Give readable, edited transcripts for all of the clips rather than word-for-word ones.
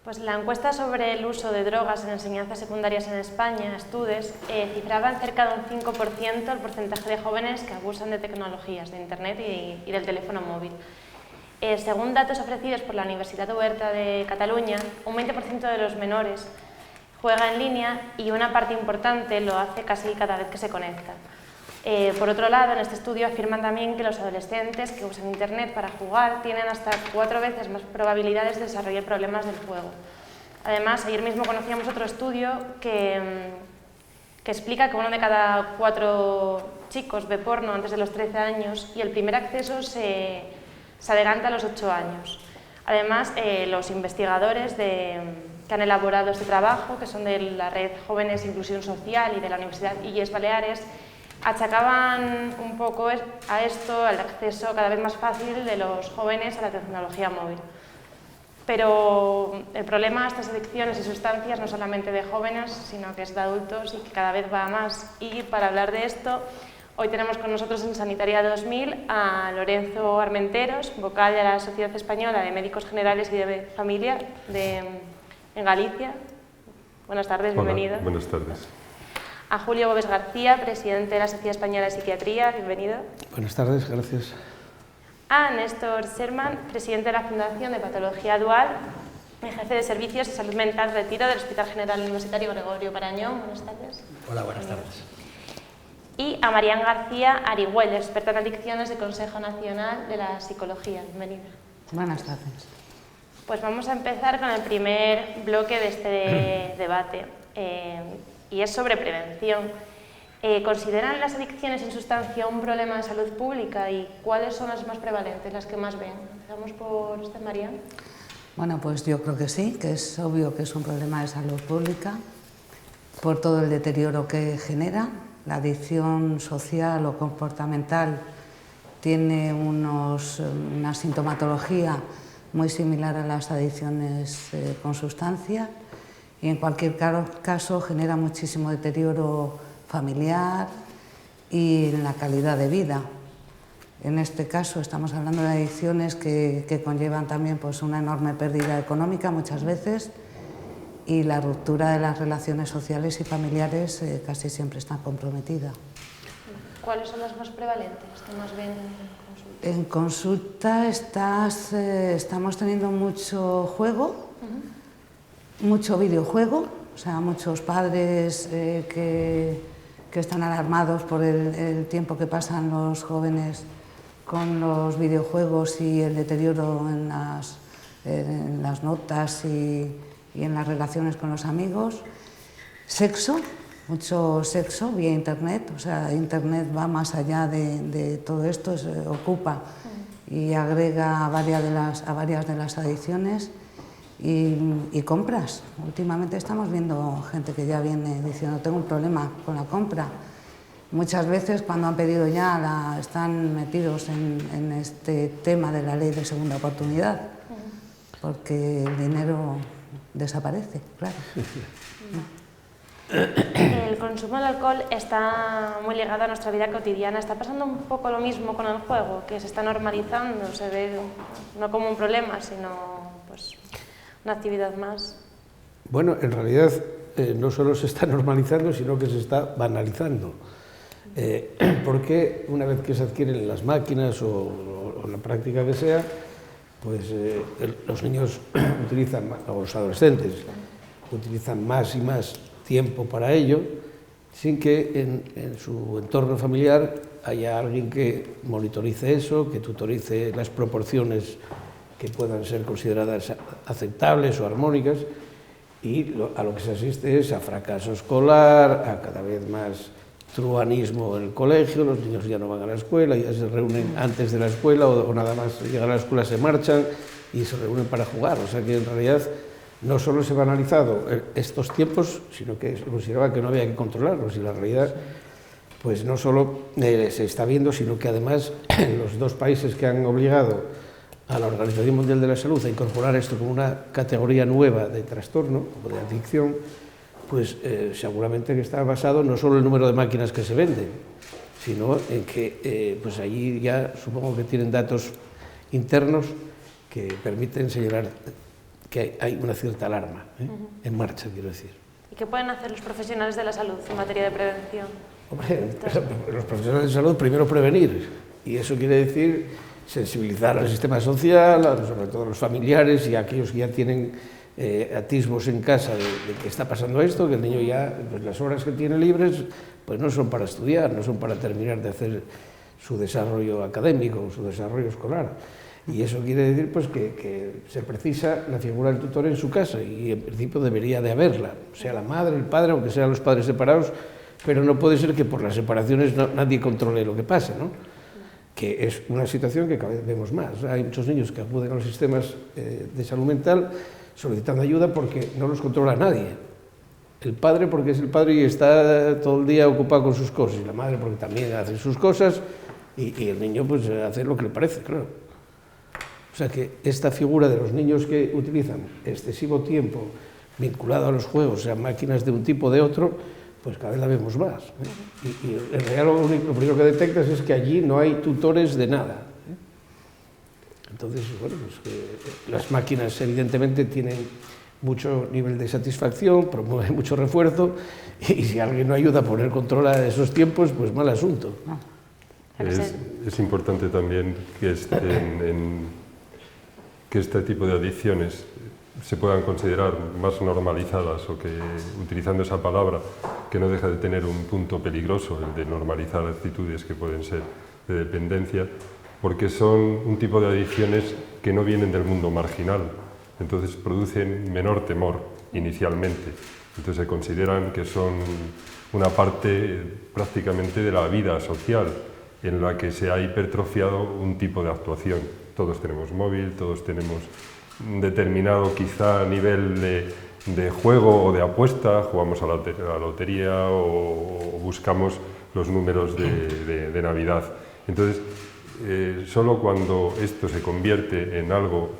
Pues la encuesta sobre el uso de drogas en enseñanzas secundarias en España, Estudes, cifraba en cerca de un 5% el porcentaje de jóvenes que abusan de tecnologías, de Internet y del teléfono móvil. Según datos ofrecidos por la Universitat Oberta de Cataluña, un 20% de los menores juega en línea y una parte importante lo hace casi cada vez que se conecta. Por otro lado, en este estudio afirman también que los adolescentes que usan Internet para jugar tienen hasta 4 veces más probabilidades de desarrollar problemas del juego. Además, ayer mismo conocíamos otro estudio que explica que 1 de cada 4 chicos ve porno antes de los 13 años y el primer acceso se adelanta a los 8 años. Además, los investigadores que han elaborado este trabajo, que son de la Red Jóvenes Inclusión Social y de la Universidad Illes Baleares, achacaban un poco a esto al acceso cada vez más fácil de los jóvenes a la tecnología móvil. Pero el problema de estas adicciones y sustancias no solamente de jóvenes, sino que es de adultos y que cada vez va a más. Y para hablar de esto, hoy tenemos con nosotros en Sanitaria 2000 a Lorenzo Armenteros, vocal de la Sociedad Española de Médicos Generales y de Familia en Galicia. Buenas tardes, bienvenido. Hola, buenas tardes. A Julio Gómez García, presidente de la Sociedad Española de Psiquiatría, bienvenido. Buenas tardes, gracias. A Néstor Sherman, presidente de la Fundación de Patología Dual y jefe de Servicios de Salud Mental Retiro del Hospital General Universitario Gregorio Marañón. Buenas tardes. Hola, buenas tardes. Y a Marián García Arihuel, experta en adicciones del Consejo Nacional de la Psicología. Bienvenida. Buenas tardes. Pues vamos a empezar con el primer bloque de este debate. Y es sobre prevención. ¿Consideran las adicciones en sustancia un problema de salud pública y cuáles son las más prevalentes, las que más ven? Empezamos por usted, Marián. Bueno, pues yo creo que sí, que es obvio que es un problema de salud pública por todo el deterioro que genera. La adicción social o comportamental tiene una sintomatología muy similar a las adicciones con sustancia. Y en cualquier caso genera muchísimo deterioro familiar y en la calidad de vida. En este caso estamos hablando de adicciones que conllevan también pues, una enorme pérdida económica muchas veces y la ruptura de las relaciones sociales y familiares casi siempre está comprometida. ¿Cuáles son las más prevalentes que más ven en consulta? En consulta estamos teniendo mucho juego. Mucho videojuego, o sea, muchos padres que están alarmados por el tiempo que pasan los jóvenes con los videojuegos y el deterioro en las notas y en las relaciones con los amigos. Sexo, mucho sexo vía Internet, o sea, Internet va más allá de todo esto, se ocupa y agrega a varias de las adicciones. Y compras. Últimamente estamos viendo gente que ya viene diciendo tengo un problema con la compra. Muchas veces cuando han pedido ya están metidos en este tema de la ley de segunda oportunidad, porque el dinero desaparece, claro. El consumo de alcohol está muy ligado a nuestra vida cotidiana. ¿Está pasando un poco lo mismo con el juego, que se está normalizando? Se ve no como un problema, sino pues una actividad más. Bueno, en realidad no solo se está normalizando, sino que se está banalizando. Porque una vez que se adquieren las máquinas o la práctica que sea, pues los niños utilizan, o los adolescentes, utilizan más y más tiempo para ello, sin que en su entorno familiar haya alguien que monitorice eso, que tutorice las proporciones que puedan ser consideradas aceptables o armónicas, y a lo que se asiste es a fracaso escolar, a cada vez más truanismo en el colegio, los niños ya no van a la escuela, ya se reúnen antes de la escuela o nada más llegar a la escuela se marchan y se reúnen para jugar. O sea que en realidad no solo se ha banalizado estos tiempos, sino que se consideraba que no había que controlarlos, y la realidad pues no solo se está viendo, sino que además los dos países que han obligado a la Organización Mundial de la Salud a incorporar esto como una categoría nueva de trastorno o de adicción, pues seguramente que está basado no solo en el número de máquinas que se venden, sino en que pues allí ya supongo que tienen datos internos que permiten señalar que hay una cierta alarma en marcha, quiero decir. ¿Y qué pueden hacer los profesionales de la salud en materia de prevención? Hombre, los profesionales de salud primero prevenir, y eso quiere decir sensibilizar al sistema social, sobre todo a los familiares y a aquellos que ya tienen atisbos en casa de que está pasando esto, que el niño ya, pues las horas que tiene libres, pues no son para estudiar, no son para terminar de hacer su desarrollo académico, su desarrollo escolar. Y eso quiere decir pues, que se precisa la figura del tutor en su casa, y en principio debería de haberla, sea la madre, el padre, aunque sean los padres separados, pero no puede ser que por las separaciones nadie controle lo que pasa, ¿no? Que es una situación que cada vez vemos más. Hay muchos niños que acuden a los sistemas de salud mental solicitando ayuda porque no los controla nadie. El padre porque es el padre y está todo el día ocupado con sus cosas, y la madre porque también hace sus cosas, y el niño pues hace lo que le parece, claro. O sea que esta figura de los niños que utilizan excesivo tiempo vinculado a los juegos, a máquinas de un tipo o de otro, pues cada vez la vemos más. Y en realidad lo primero que detectas es que allí no hay tutores de nada. Entonces, bueno, pues las máquinas evidentemente tienen mucho nivel de satisfacción, promueven mucho refuerzo, y si alguien no ayuda a poner control a esos tiempos, pues mal asunto. Es importante también que este tipo de adicciones se puedan considerar más normalizadas, o que, utilizando esa palabra, que no deja de tener un punto peligroso, el de normalizar actitudes que pueden ser de dependencia, porque son un tipo de adicciones que no vienen del mundo marginal, entonces producen menor temor inicialmente, entonces se consideran que son una parte prácticamente de la vida social en la que se ha hipertrofiado un tipo de actuación. Todos tenemos móvil, todos tenemos determinado quizá nivel de juego o de apuesta, jugamos a la lotería o buscamos los números de Navidad. Entonces, solo cuando esto se convierte en algo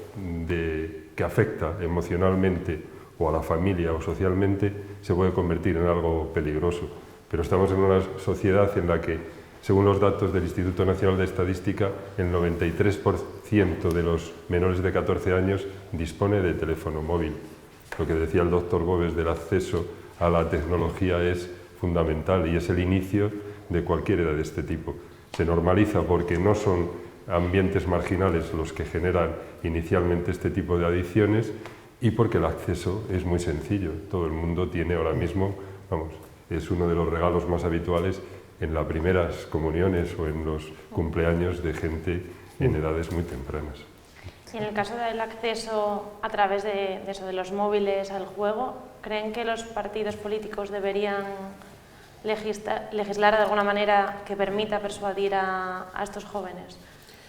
que afecta emocionalmente o a la familia o socialmente, se puede convertir en algo peligroso. Pero estamos en una sociedad en la que, según los datos del Instituto Nacional de Estadística, el 93% de los menores de 14 años dispone de teléfono móvil. Lo que decía el doctor Gómez del acceso a la tecnología es fundamental y es el inicio de cualquier edad de este tipo. Se normaliza porque no son ambientes marginales los que generan inicialmente este tipo de adicciones, y porque el acceso es muy sencillo. Todo el mundo tiene ahora mismo, es uno de los regalos más habituales en las primeras comuniones o en los cumpleaños de gente en edades muy tempranas. Y en el caso del acceso a través de los móviles al juego, ¿creen que los partidos políticos deberían legislar de alguna manera que permita persuadir a estos jóvenes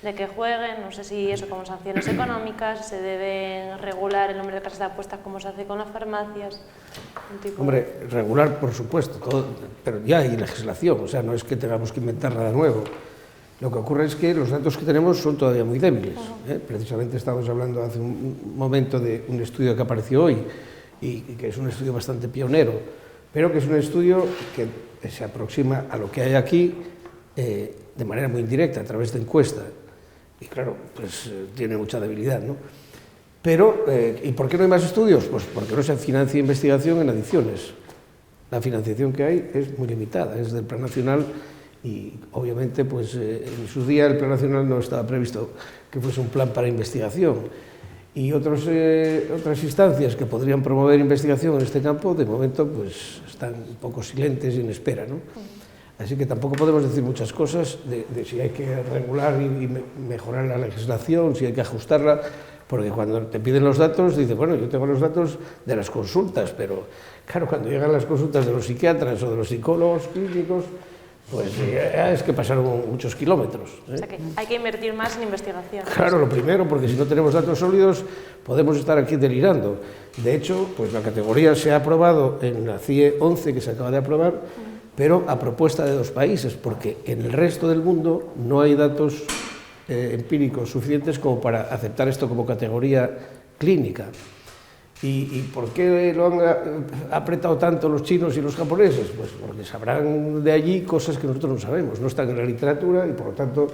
de que jueguen? No sé si eso con sanciones económicas, se debe regular el número de casas de apuestas como se hace con las farmacias. Hombre, regular por supuesto, todo, pero ya hay legislación, o sea, no es que tengamos que inventar nada nuevo. Lo que ocurre es que los datos que tenemos son todavía muy débiles. Precisamente estamos hablando hace un momento de un estudio que apareció hoy, y que es un estudio bastante pionero, pero que es un estudio que se aproxima a lo que hay aquí de manera muy indirecta, a través de encuesta. Y claro, pues tiene mucha debilidad, ¿no? Pero, ¿y por qué no hay más estudios? Pues porque no se financia investigación en adicciones. La financiación que hay es muy limitada, es del Plan Nacional, y obviamente pues en su día el Plan Nacional no estaba previsto que fuese un plan para investigación. Y otras instancias que podrían promover investigación en este campo, de momento pues están un poco silentes y en espera, ¿no? Así que tampoco podemos decir muchas cosas de si hay que regular y mejorar la legislación, si hay que ajustarla, porque cuando te piden los datos, dices, bueno, yo tengo los datos de las consultas, pero claro, cuando llegan las consultas de los psiquiatras o de los psicólogos clínicos, pues es que pasaron muchos kilómetros. O sea que hay que invertir más en investigación. Claro, lo primero, porque si no tenemos datos sólidos, podemos estar aquí delirando. De hecho, pues la categoría se ha aprobado en la CIE 11, que se acaba de aprobar, pero a propuesta de 2 países, porque en el resto del mundo no hay datos empíricos suficientes como para aceptar esto como categoría clínica. ¿Y por qué lo han apretado tanto los chinos y los japoneses? Pues porque sabrán de allí cosas que nosotros no sabemos, no están en la literatura, y por lo tanto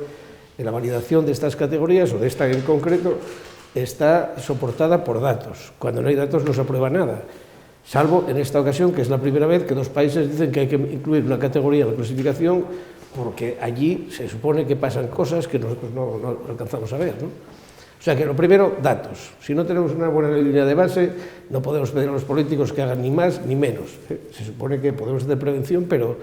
en la validación de estas categorías, o de esta en concreto, está soportada por datos. Cuando no hay datos no se aprueba nada, salvo en esta ocasión, que es la primera vez que 2 países dicen que hay que incluir una categoría en la clasificación porque allí se supone que pasan cosas que nosotros no alcanzamos a ver, ¿no? O sea que lo primero, datos. Si no tenemos una buena línea de base, no podemos pedir a los políticos que hagan ni más ni menos. Se supone que podemos hacer prevención, pero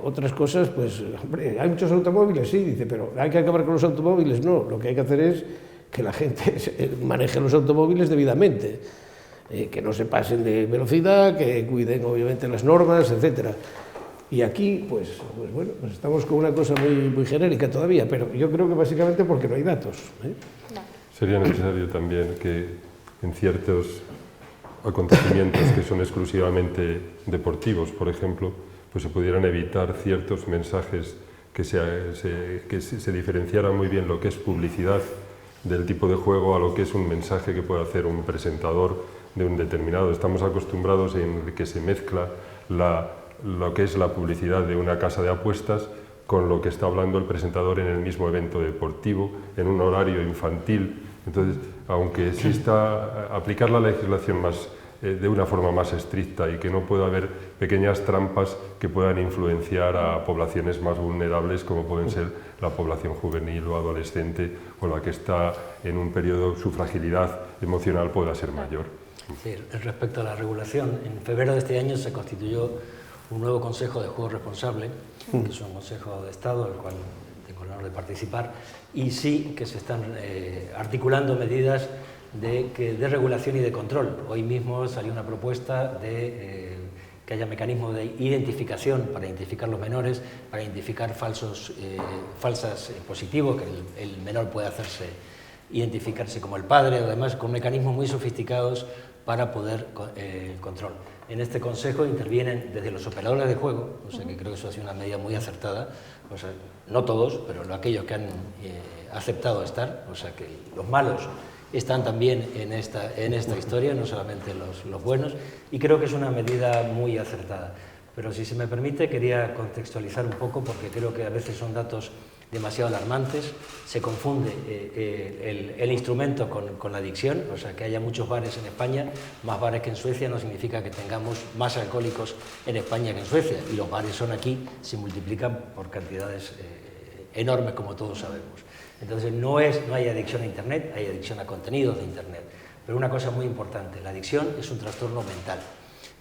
otras cosas, pues, hombre, ¿hay muchos automóviles? Sí, dice, pero ¿hay que acabar con los automóviles? No, lo que hay que hacer es que la gente maneje los automóviles debidamente, que no se pasen de velocidad, que cuiden obviamente las normas, etcétera. Y aquí, pues bueno, pues estamos con una cosa muy genérica todavía, pero yo creo que básicamente porque no hay datos, ¿eh? Sería necesario también que en ciertos acontecimientos que son exclusivamente deportivos, por ejemplo, pues se pudieran evitar ciertos mensajes que se diferenciaran muy bien lo que es publicidad del tipo de juego a lo que es un mensaje que puede hacer un presentador de un determinado. Estamos acostumbrados en que se mezcla lo que es la publicidad de una casa de apuestas con lo que está hablando el presentador en el mismo evento deportivo, en un horario infantil. Entonces, aunque exista aplicar la legislación de una forma más estricta y que no pueda haber pequeñas trampas que puedan influenciar a poblaciones más vulnerables como pueden ser la población juvenil o adolescente o la que está en un periodo, su fragilidad emocional pueda ser mayor. Sí, respecto a la regulación, en febrero de este año se constituyó un nuevo Consejo de Juego Responsable, que es un Consejo de Estado al cual tengo el honor de participar, y sí que se están articulando medidas de regulación y de control. Hoy mismo salió una propuesta de que haya mecanismos de identificación para identificar los menores, para identificar falsos positivos, que el menor pueda identificarse como el padre, además con mecanismos muy sofisticados para poder control. En este consejo intervienen desde los operadores de juego, o sea que creo que eso ha sido una medida muy acertada, o sea, no todos, pero aquellos que han aceptado estar, o sea que los malos están también en esta historia, no solamente los buenos, y creo que es una medida muy acertada. Pero si se me permite, quería contextualizar un poco, porque creo que a veces son datos demasiado alarmantes, se confunde el instrumento con la adicción, o sea, que haya muchos bares en España, más bares que en Suecia, no significa que tengamos más alcohólicos en España que en Suecia, y los bares son aquí, se multiplican por cantidades enormes, como todos sabemos. Entonces, no hay adicción a Internet, hay adicción a contenidos de Internet. Pero una cosa muy importante, la adicción es un trastorno mental.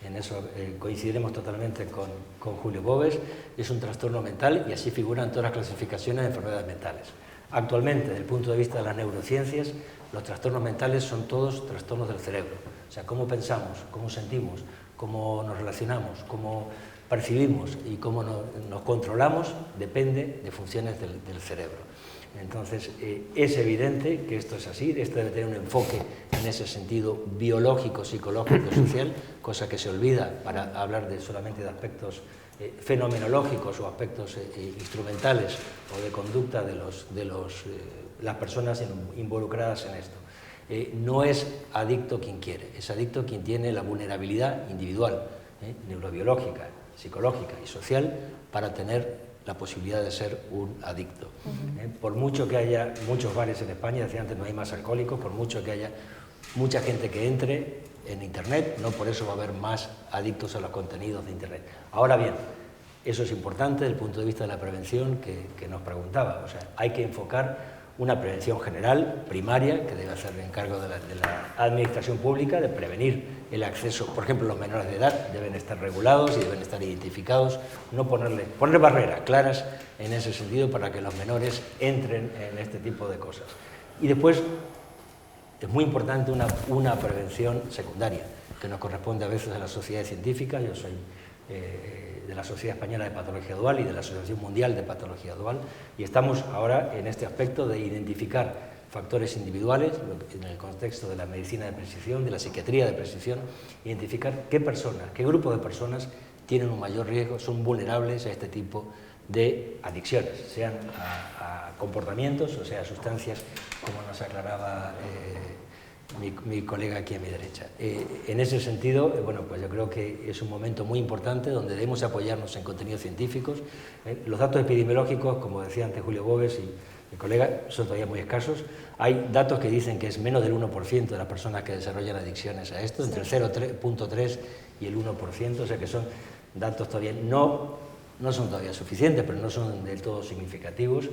En eso coincidiremos totalmente con Julio Boves, es un trastorno mental y así figuran todas las clasificaciones de enfermedades mentales. Actualmente, desde el punto de vista de las neurociencias, los trastornos mentales son todos trastornos del cerebro. O sea, cómo pensamos, cómo sentimos, cómo nos relacionamos, cómo percibimos y cómo nos controlamos depende de funciones del cerebro. Entonces, es evidente que esto es así, esto debe tener un enfoque en ese sentido biológico, psicológico, social, cosa que se olvida para hablar solamente de aspectos fenomenológicos o aspectos instrumentales o de conducta de las personas involucradas en esto. No es adicto quien quiere, es adicto quien tiene la vulnerabilidad individual, neurobiológica, psicológica y social para tener la posibilidad de ser un adicto. Por mucho que haya muchos bares en España, decía antes, no hay más alcohólicos, por mucho que haya mucha gente que entre en Internet, no por eso va a haber más adictos a los contenidos de Internet. Ahora bien, eso es importante desde el punto de vista de la prevención que nos preguntaba. O sea, hay que enfocar una prevención general, primaria, que debe hacer el encargo de la administración pública, de prevenir el acceso. Por ejemplo, los menores de edad deben estar regulados y deben estar identificados, no poner barreras claras en ese sentido para que los menores entren en este tipo de cosas. Y después, es muy importante una prevención secundaria, que nos corresponde a veces a las sociedades científicas. Yo soy de la Sociedad Española de Patología Dual y de la Asociación Mundial de Patología Dual, y estamos ahora en este aspecto de identificar factores individuales, en el contexto de la medicina de precisión, de la psiquiatría de precisión, identificar qué personas, qué grupo de personas tienen un mayor riesgo, son vulnerables a este tipo de adicciones, sean a comportamientos o sea a sustancias, como nos aclaraba mi colega aquí a mi derecha. En ese sentido, bueno, pues yo creo que es un momento muy importante donde debemos apoyarnos en contenidos científicos. Los datos epidemiológicos, como decía antes Julio Boves y mi colega, son todavía muy escasos. Hay datos que dicen que es menos del 1% de las personas que desarrollan adicciones a esto, entre el 0,3 y el 1%, o sea que son datos todavía no son todavía suficientes, pero no son del todo significativos,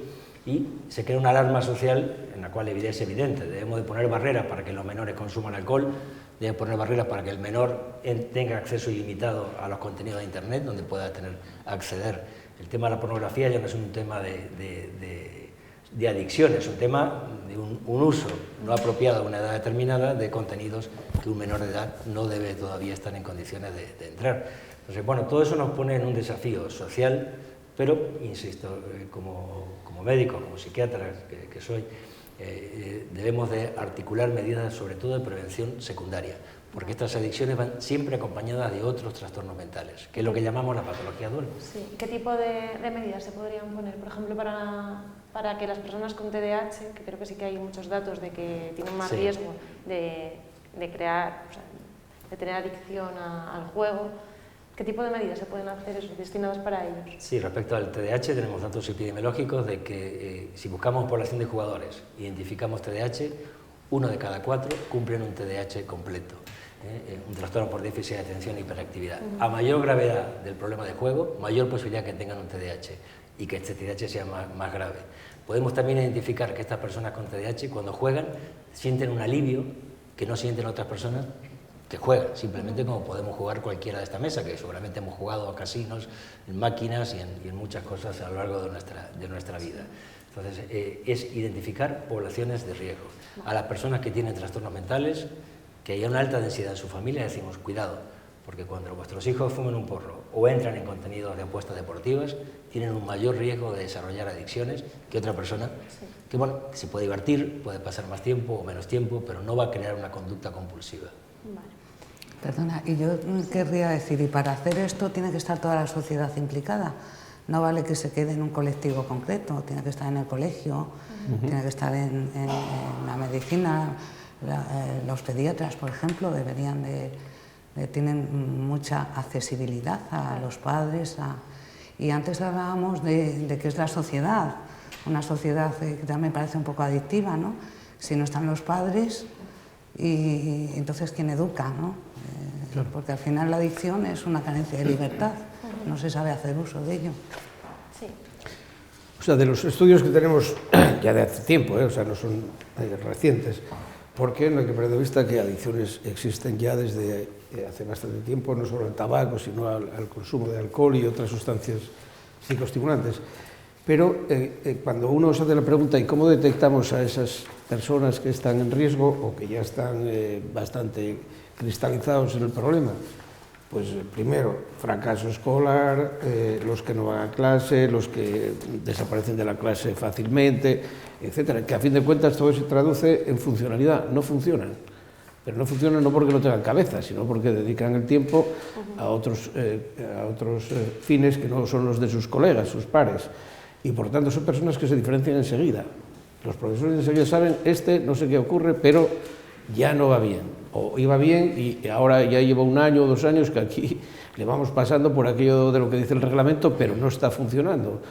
y se crea una alarma social en la cual es evidente, debemos de poner barreras para que los menores consuman alcohol, debemos poner barreras para que el menor tenga acceso ilimitado a los contenidos de Internet, donde pueda acceder. El tema de la pornografía ya no es un tema de adicción, es un tema de un uso no apropiado a una edad determinada de contenidos que un menor de edad no debe todavía estar en condiciones de entrar. Entonces, bueno, todo eso nos pone en un desafío social, pero, insisto, como médico, como psiquiatra que soy, debemos de articular medidas sobre todo de prevención secundaria, porque estas adicciones van siempre acompañadas de otros trastornos mentales, que es lo que llamamos la patología dual. Sí. ¿Qué tipo de medidas se podrían poner, por ejemplo, para que las personas con TDAH, que creo que sí que hay muchos datos de que tienen más riesgo de crear, o sea, de tener adicción al juego, ¿qué tipo de medidas se pueden hacer destinadas para ellos? Sí, respecto al TDAH tenemos datos epidemiológicos de que si buscamos población de jugadores, identificamos TDAH, 1 de cada 4 cumplen un TDAH completo, un trastorno por déficit de atención e hiperactividad. A mayor gravedad del problema de juego, mayor posibilidad que tengan un TDAH y que este TDAH sea más grave. Podemos también identificar que estas personas con TDAH, cuando juegan, sienten un alivio que no sienten otras personas que juegan, simplemente como podemos jugar cualquiera de esta mesa, que seguramente hemos jugado a casinos, en máquinas y en muchas cosas a lo largo de nuestra vida. Entonces, es identificar poblaciones de riesgo. A las personas que tienen trastornos mentales, que haya una alta densidad en su familia, decimos, cuidado, porque cuando vuestros hijos fuman un porro o entran en contenidos de apuestas deportivas, tienen un mayor riesgo de desarrollar adicciones que otra persona, que bueno, se puede divertir, puede pasar más tiempo o menos tiempo, pero no va a crear una conducta compulsiva. Vale. Perdona, y yo querría decir, y para hacer esto tiene que estar toda la sociedad implicada. No vale que se quede en un colectivo concreto, tiene que estar en el colegio, tiene que estar en la medicina. Los pediatras, por ejemplo, tienen mucha accesibilidad a los padres. Y antes hablábamos de que es la sociedad, una sociedad que también me parece un poco adictiva, ¿no? Si no están los padres, y entonces ¿quién educa, no? Claro. Porque al final la adicción es una carencia de libertad, no se sabe hacer uso de ello. Sí. O sea, de los estudios que tenemos ya de hace tiempo, o sea, no son recientes, porque no hay que perder de vista que adicciones existen ya desde hace bastante tiempo, no solo al tabaco, sino al consumo de alcohol y otras sustancias psicoestimulantes. Pero cuando uno se hace la pregunta, ¿y cómo detectamos a esas personas que están en riesgo o que ya están bastante cristalizados en el problema? Pues primero, fracaso escolar, los que no van a clase, los que desaparecen de la clase fácilmente, etcétera, que a fin de cuentas todo se traduce en funcionalidad, no funcionan. Pero no funcionan no porque no tengan cabeza, sino porque dedican el tiempo a otros fines que no son los de sus colegas, sus pares. Y por tanto son personas que se diferencian enseguida. Los profesores enseguida saben, no sé qué ocurre, pero ya no va bien. O iba bien y ahora ya lleva 1 año o 2 años que aquí le vamos pasando por aquello de lo que dice el reglamento, pero no está funcionando.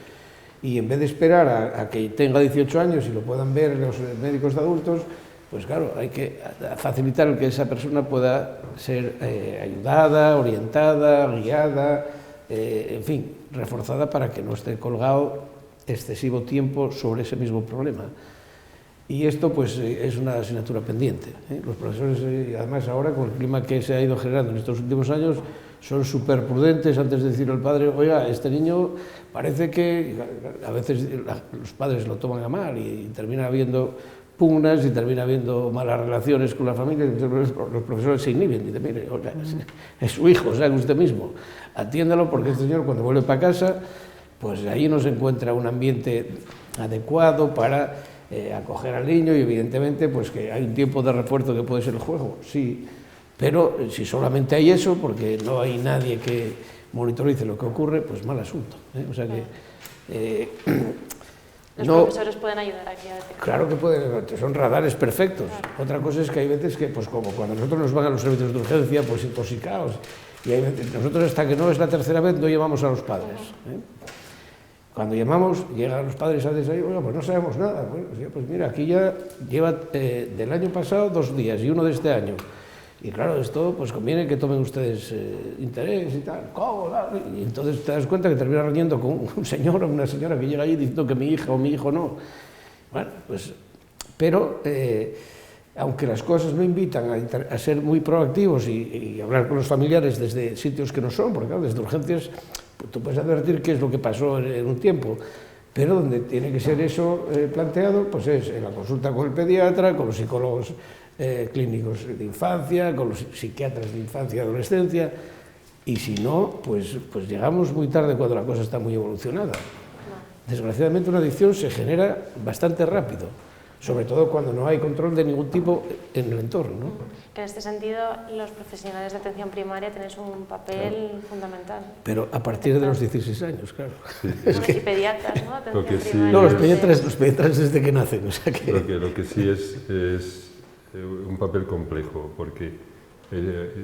Y en vez de esperar a que tenga 18 años y lo puedan ver los médicos de adultos, pues claro, hay que facilitar el que esa persona pueda ser ayudada, orientada, guiada, en fin, reforzada para que no esté colgado excesivo tiempo sobre ese mismo problema. Y esto pues es una asignatura pendiente. Los profesores, además ahora con el clima que se ha ido generando en estos últimos años, son súper prudentes antes de decirle al padre, oiga, este niño parece que a veces los padres lo toman a mal y termina habiendo pugnas y termina habiendo malas relaciones con la familia, y los profesores se inhiben y dicen, mire, oiga, es su hijo, sabe usted mismo, atiéndalo porque este señor cuando vuelve para casa, pues ahí no se encuentra un ambiente adecuado para acoger al niño y evidentemente pues que hay un tiempo de refuerzo que puede ser el juego, sí, pero si solamente hay eso, porque no hay nadie que monitorice lo que ocurre, pues mal asunto. O sea que Los No, profesores pueden ayudar aquí a detectar. claro que pueden, son radares perfectos. Otra cosa es que hay veces que, pues como cuando nosotros nos van a los servicios de urgencia, pues intoxicados, y hay veces, nosotros hasta que no es la tercera vez no llamamos a los padres. Cuando llamamos, llegan los padres a decir, oiga, pues no sabemos nada. Bueno, pues mira, aquí ya lleva del año pasado 2 días y 1 de este año. Y claro, esto pues conviene que tomen ustedes interés y tal. ¿Cómo? Y entonces te das cuenta que terminas reuniendo con un señor o una señora que llega allí diciendo que mi hija o mi hijo no. Bueno, pues, pero aunque las cosas no invitan a ser muy proactivos y hablar con los familiares desde sitios que no son, porque claro, desde urgencias pues, tú puedes advertir qué es lo que pasó en un tiempo, pero donde tiene que ser eso planteado, pues es en la consulta con el pediatra, con los psicólogos clínicos de infancia, con los psiquiatras de infancia y adolescencia, y si no, pues llegamos muy tarde cuando la cosa está muy evolucionada. Desgraciadamente una adicción se genera bastante rápido, sobre todo cuando no hay control de ningún tipo en el entorno, ¿no? Que en este sentido los profesionales de atención primaria tenéis un papel fundamental. Pero a partir de los 16 años, claro. Sí. Y pediatras, ¿no? Atención Lo que sí primaria. No, los pediatras desde que nacen, o sea que... Lo que sí es un papel complejo, porque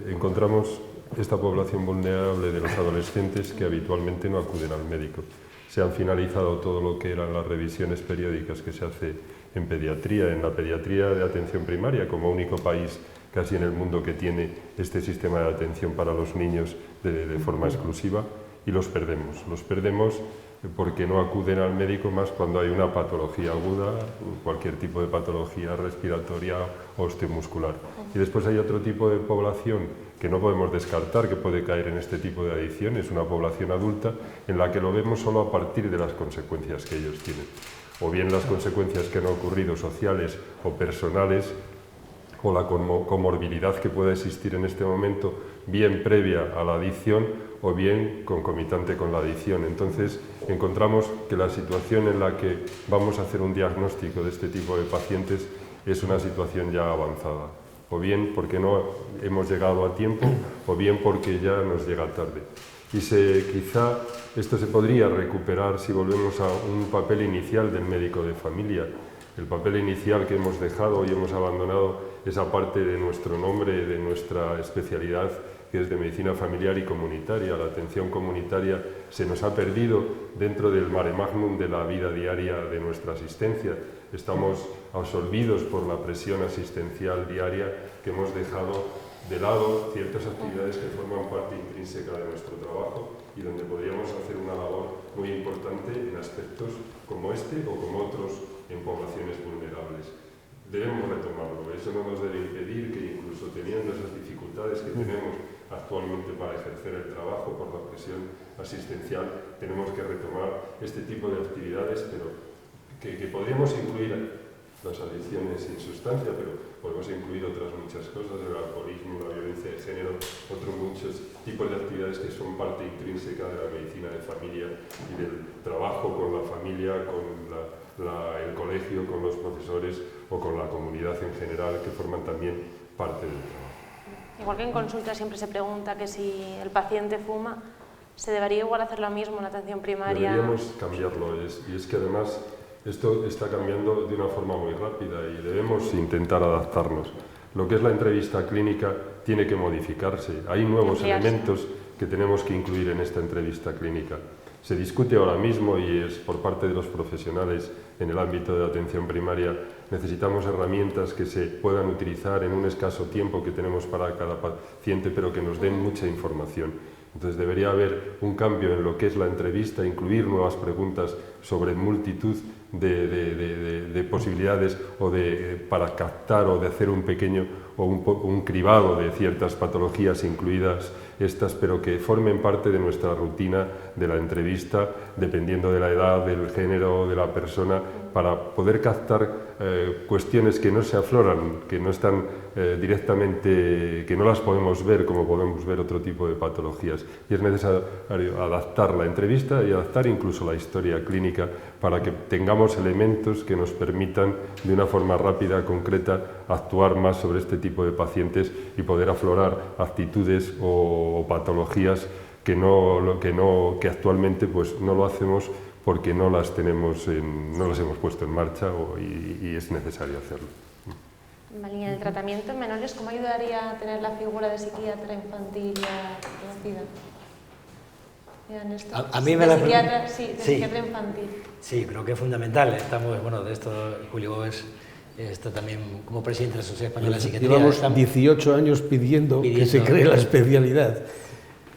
encontramos esta población vulnerable de los adolescentes que habitualmente no acuden al médico. Se han finalizado todo lo que eran las revisiones periódicas que se hace en pediatría, en la pediatría de atención primaria, como único país casi en el mundo que tiene este sistema de atención para los niños de forma exclusiva, y los perdemos. Los perdemos porque no acuden al médico más cuando hay una patología aguda, cualquier tipo de patología respiratoria o osteomuscular. Y después hay otro tipo de población que no podemos descartar que puede caer en este tipo de adicciones, una población adulta en la que lo vemos solo a partir de las consecuencias que ellos tienen. O bien las consecuencias que han ocurrido sociales o personales, o la comorbilidad que pueda existir en este momento, bien previa a la adicción o bien concomitante con la adicción. Entonces encontramos que la situación en la que vamos a hacer un diagnóstico de este tipo de pacientes es una situación ya avanzada, o bien porque no hemos llegado a tiempo, o bien porque ya nos llega tarde. Y quizá esto se podría recuperar si volvemos a un papel inicial del médico de familia. El papel inicial que hemos dejado y hemos abandonado esa parte de nuestro nombre, de nuestra especialidad, que es de medicina familiar y comunitaria. La atención comunitaria se nos ha perdido dentro del mare magnum de la vida diaria de nuestra asistencia. Estamos absorbidos por la presión asistencial diaria que hemos dejado de lado ciertas actividades que forman parte intrínseca de nuestro trabajo y donde podríamos hacer una labor muy importante en aspectos como este o como otros en poblaciones vulnerables. Debemos retomarlo, eso no nos debe impedir que incluso teniendo esas dificultades que tenemos actualmente para ejercer el trabajo por la presión asistencial, tenemos que retomar este tipo de actividades, pero que podríamos incluir las adicciones sin sustancia, pero podemos incluir otras muchas cosas, el alcoholismo, la violencia de género, otros muchos tipos de actividades que son parte intrínseca de la medicina de familia y del trabajo con la familia, con el colegio, con los profesores o con la comunidad en general, que forman también parte del trabajo. Igual que en consulta siempre se pregunta que si el paciente fuma, ¿se debería igual hacer lo mismo en la atención primaria? Deberíamos cambiarlo, y es que además esto está cambiando de una forma muy rápida y debemos intentar adaptarnos. Lo que es la entrevista clínica tiene que modificarse. Hay nuevos elementos que tenemos que incluir en esta entrevista clínica. Se discute ahora mismo y es por parte de los profesionales en el ámbito de atención primaria. Necesitamos herramientas que se puedan utilizar en un escaso tiempo que tenemos para cada paciente, pero que nos den mucha información. Entonces debería haber un cambio en lo que es la entrevista, incluir nuevas preguntas sobre multitud de posibilidades para captar o de hacer un pequeño o un cribado de ciertas patologías incluidas estas, pero que formen parte de nuestra rutina de la entrevista, dependiendo de la edad, del género de la persona, para poder captar cuestiones que no se afloran, que no están directamente, que no las podemos ver como podemos ver otro tipo de patologías. Y es necesario adaptar la entrevista y adaptar incluso la historia clínica para que tengamos elementos que nos permitan de una forma rápida, concreta, actuar más sobre este tipo de pacientes y poder aflorar actitudes o patologías que actualmente pues, no lo hacemos porque no las hemos puesto en marcha y es necesario hacerlo. Vale, y en el tratamiento en menores, ¿cómo ayudaría a tener la figura de psiquiatra infantil ya conocida? A mí me la psiquiatra, sí, psiquiatra infantil. Sí, creo que es fundamental. Estamos, bueno, de esto Julio Bóves está también como presidente de la Sociedad Española de Psiquiatría. Llevamos 18 años pidiendo que se cree la especialidad.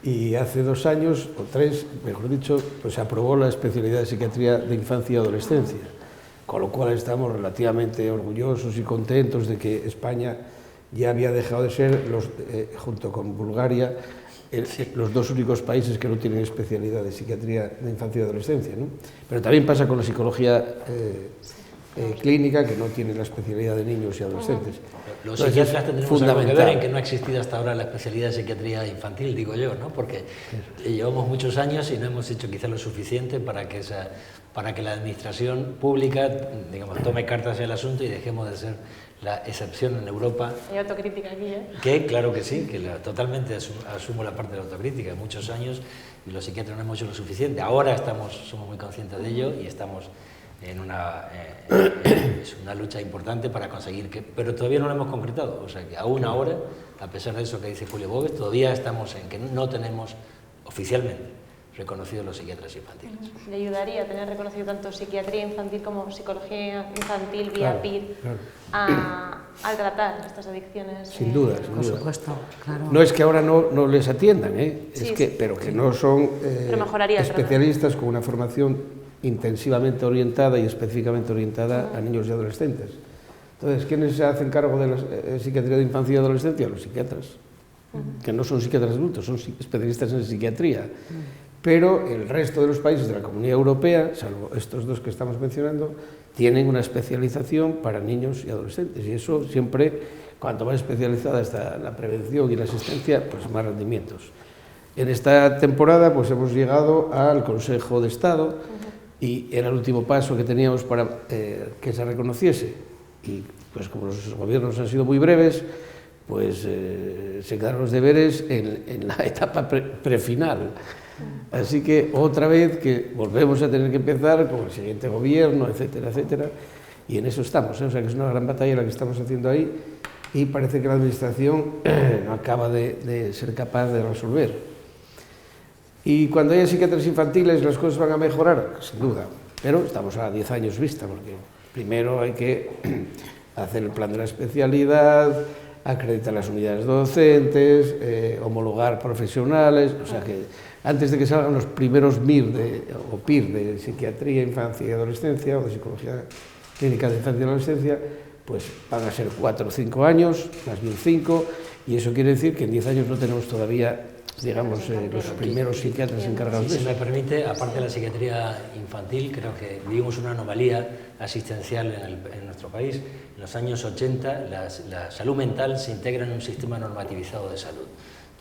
Y hace 2 años, o 3, mejor dicho, pues se aprobó la especialidad de psiquiatría de infancia y adolescencia, con lo cual estamos relativamente orgullosos y contentos de que España ya había dejado de ser, junto con Bulgaria, los 2 únicos países que no tienen especialidad de psiquiatría de infancia y adolescencia, ¿no? Pero también pasa con la psicología clínica, que no tiene la especialidad de niños y adolescentes. Los psiquiatras tendremos algo que ver en que no ha existido hasta ahora la especialidad de psiquiatría infantil, digo yo, ¿no? Porque llevamos muchos años y no hemos hecho quizá lo suficiente para que la administración pública, digamos, tome cartas en el asunto y dejemos de ser la excepción en Europa. Hay autocrítica aquí, ¿eh? Que claro que sí, que totalmente asumo la parte de la autocrítica. Muchos años y los psiquiatras no hemos hecho lo suficiente. Ahora somos muy conscientes de ello y estamos en es una lucha importante para conseguir pero todavía no lo hemos concretado, o sea que aún ahora, a pesar de eso que dice Julio Bóves, todavía estamos en que no tenemos oficialmente reconocidos los psiquiatras infantiles. ¿Le ayudaría a tener reconocido tanto psiquiatría infantil como psicología infantil vía PIR al tratar estas adicciones? Sin duda, por supuesto, claro. No es que ahora no les atiendan, pero que no son especialistas con una formación intensivamente orientada y específicamente orientada a niños y adolescentes. Entonces, ¿quiénes se hacen cargo de la psiquiatría de infancia y adolescencia? Los psiquiatras, que no son psiquiatras adultos, son especialistas en psiquiatría. Pero el resto de los países de la Comunidad Europea, salvo estos 2 que estamos mencionando, tienen una especialización para niños y adolescentes. Y eso siempre, cuanto más especializada está la prevención y la asistencia, pues más rendimientos. En esta temporada pues hemos llegado al Consejo de Estado, y era el último paso que teníamos para que se reconociese. Y pues como los gobiernos han sido muy breves, pues se quedaron los deberes en la etapa prefinal. Así que otra vez que volvemos a tener que empezar con el siguiente gobierno, etcétera, etcétera. Y en eso estamos, O sea que es una gran batalla la que estamos haciendo ahí y parece que la administración no acaba de ser capaz de resolver. Y cuando haya psiquiatras infantiles, ¿las cosas van a mejorar? Sin duda, pero estamos a 10 años vista, porque primero hay que hacer el plan de la especialidad, acreditar las unidades docentes, homologar profesionales, o sea que antes de que salgan los primeros o PIR de psiquiatría, infancia y adolescencia, o de psicología clínica de infancia y adolescencia, pues van a ser 4 o 5 años, más bien 5, y eso quiere decir que en 10 años no tenemos todavía, digamos, los primeros psiquiatras encargados de eso. Si me permite, aparte de la psiquiatría infantil, creo que vivimos una anomalía asistencial en nuestro país. En los años 80 la salud mental se integra en un sistema normativizado de salud.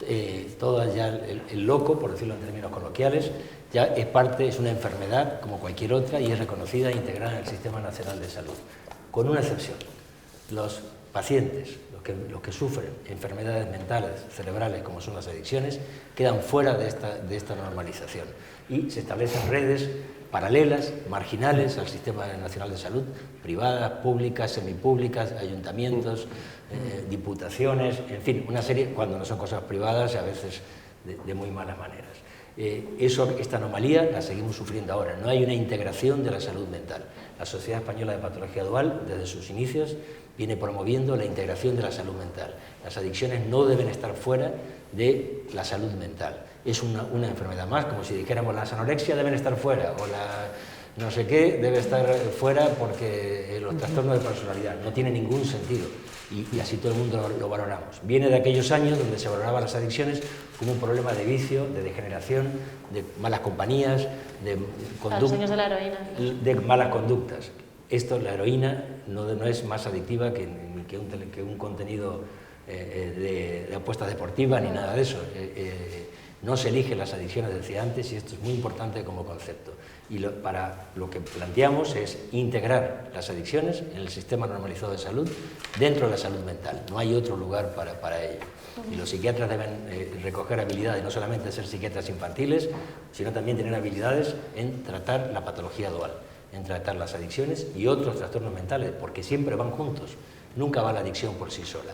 El loco, por decirlo en términos coloquiales, ya es una enfermedad como cualquier otra y es reconocida e integrada en el Sistema Nacional de Salud, con una excepción. Los pacientes, los que sufren enfermedades mentales, cerebrales, como son las adicciones, quedan fuera de esta normalización y se establecen redes paralelas, marginales al Sistema Nacional de Salud, privadas, públicas, semipúblicas, ayuntamientos, diputaciones, en fin, una serie, cuando no son cosas privadas y a veces de muy malas maneras. Esta anomalía la seguimos sufriendo ahora, no hay una integración de la salud mental. La Sociedad Española de Patología Dual, desde sus inicios, viene promoviendo la integración de la salud mental. Las adicciones no deben estar fuera de la salud mental. Es una enfermedad más, como si dijéramos las anorexia deben estar fuera o la no sé qué debe estar fuera porque los trastornos de personalidad. No tiene ningún sentido y así todo el mundo lo valoramos. Viene de aquellos años donde se valoraban las adicciones como un problema de vicio, de degeneración, de malas compañías, de los años de la heroína. De malas conductas. La heroína no es más adictiva que un contenido de apuestas deportivas ni nada de eso. No se eligen las adicciones, decía antes, y esto es muy importante como concepto. Y para lo que planteamos es integrar las adicciones en el sistema normalizado de salud dentro de la salud mental. No hay otro lugar para ello. Y los psiquiatras deben recoger habilidades, no solamente ser psiquiatras infantiles, sino también tener habilidades en tratar la patología dual, en tratar las adicciones y otros trastornos mentales, porque siempre van juntos. Nunca va la adicción por sí sola.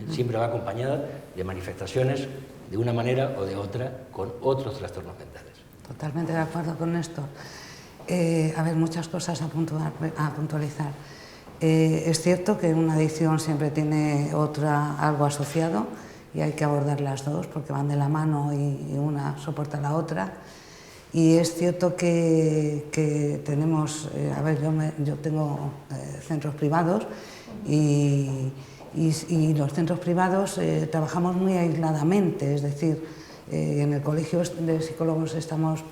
Siempre va acompañada de manifestaciones de una manera o de otra con otros trastornos mentales. Totalmente de acuerdo con esto. A ver, muchas cosas a puntualizar. Es cierto que una adicción siempre tiene algo asociado y hay que abordar las dos porque van de la mano y una soporta la otra. Y es cierto que tenemos, a ver, yo tengo centros privados y los centros privados trabajamos muy aisladamente, es decir, en el Colegio de Psicólogos estamos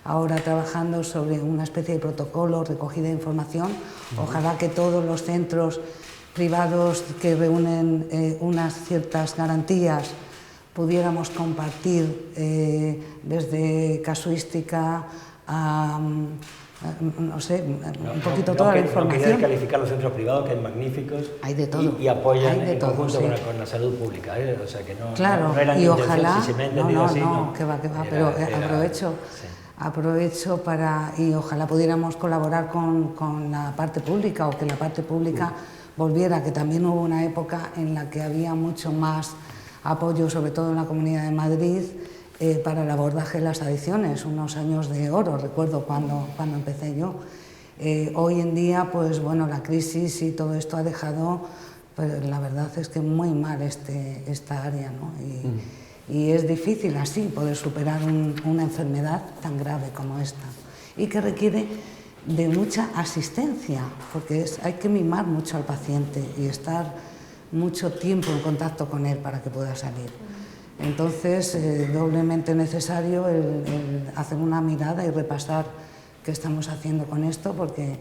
ahora trabajando sobre una especie de protocolo, recogida de información. Ojalá que todos los centros privados que reúnen unas ciertas garantías pudiéramos compartir desde casuística a, no sé, un poquito toda la información. No quería descalificar los centros privados, que hay magníficos, hay de todo. Y apoyan en conjunto sí. con la salud pública, o sea que no, claro, no era y ojalá, si se me ha entendido así, que va, pero aprovecho y ojalá pudiéramos colaborar con la parte pública o que la parte pública volviera, que también hubo una época en la que había mucho más apoyo, sobre todo en la Comunidad de Madrid, para el abordaje de las adicciones, unos años de oro, recuerdo cuando empecé yo. Hoy en día, pues bueno, la crisis y todo esto ha dejado, pues, la verdad es que muy mal esta área, ¿no? Y es difícil así poder superar una enfermedad tan grave como esta y que requiere de mucha asistencia, porque hay que mimar mucho al paciente y estar mucho tiempo en contacto con él para que pueda salir. Entonces, doblemente necesario el hacer una mirada y repasar qué estamos haciendo con esto, porque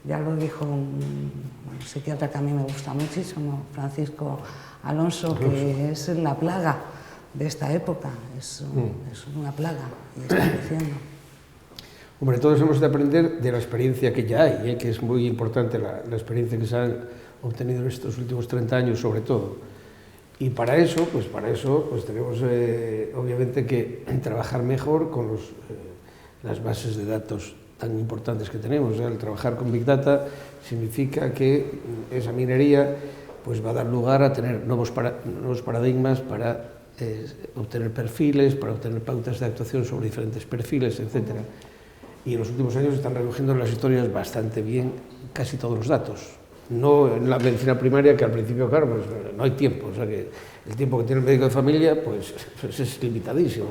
ya lo dijo un psiquiatra que a mí me gusta muchísimo, Francisco Alonso, que es la plaga de esta época, es una plaga y está creciendo. Hombre, todos hemos de aprender de la experiencia que ya hay, que es muy importante la experiencia que se ha obtenido en estos últimos 30 años, sobre todo. Y para eso tenemos obviamente que trabajar mejor con las bases de datos tan importantes que tenemos. El trabajar con Big Data significa que esa minería pues, va a dar lugar a tener nuevos paradigmas para obtener perfiles, para obtener pautas de actuación sobre diferentes perfiles, etc. Y en los últimos años están recogiendo las historias bastante bien casi todos los datos. No en la medicina primaria, que al principio, claro, pues no hay tiempo, o sea que el tiempo que tiene el médico de familia pues es limitadísimo.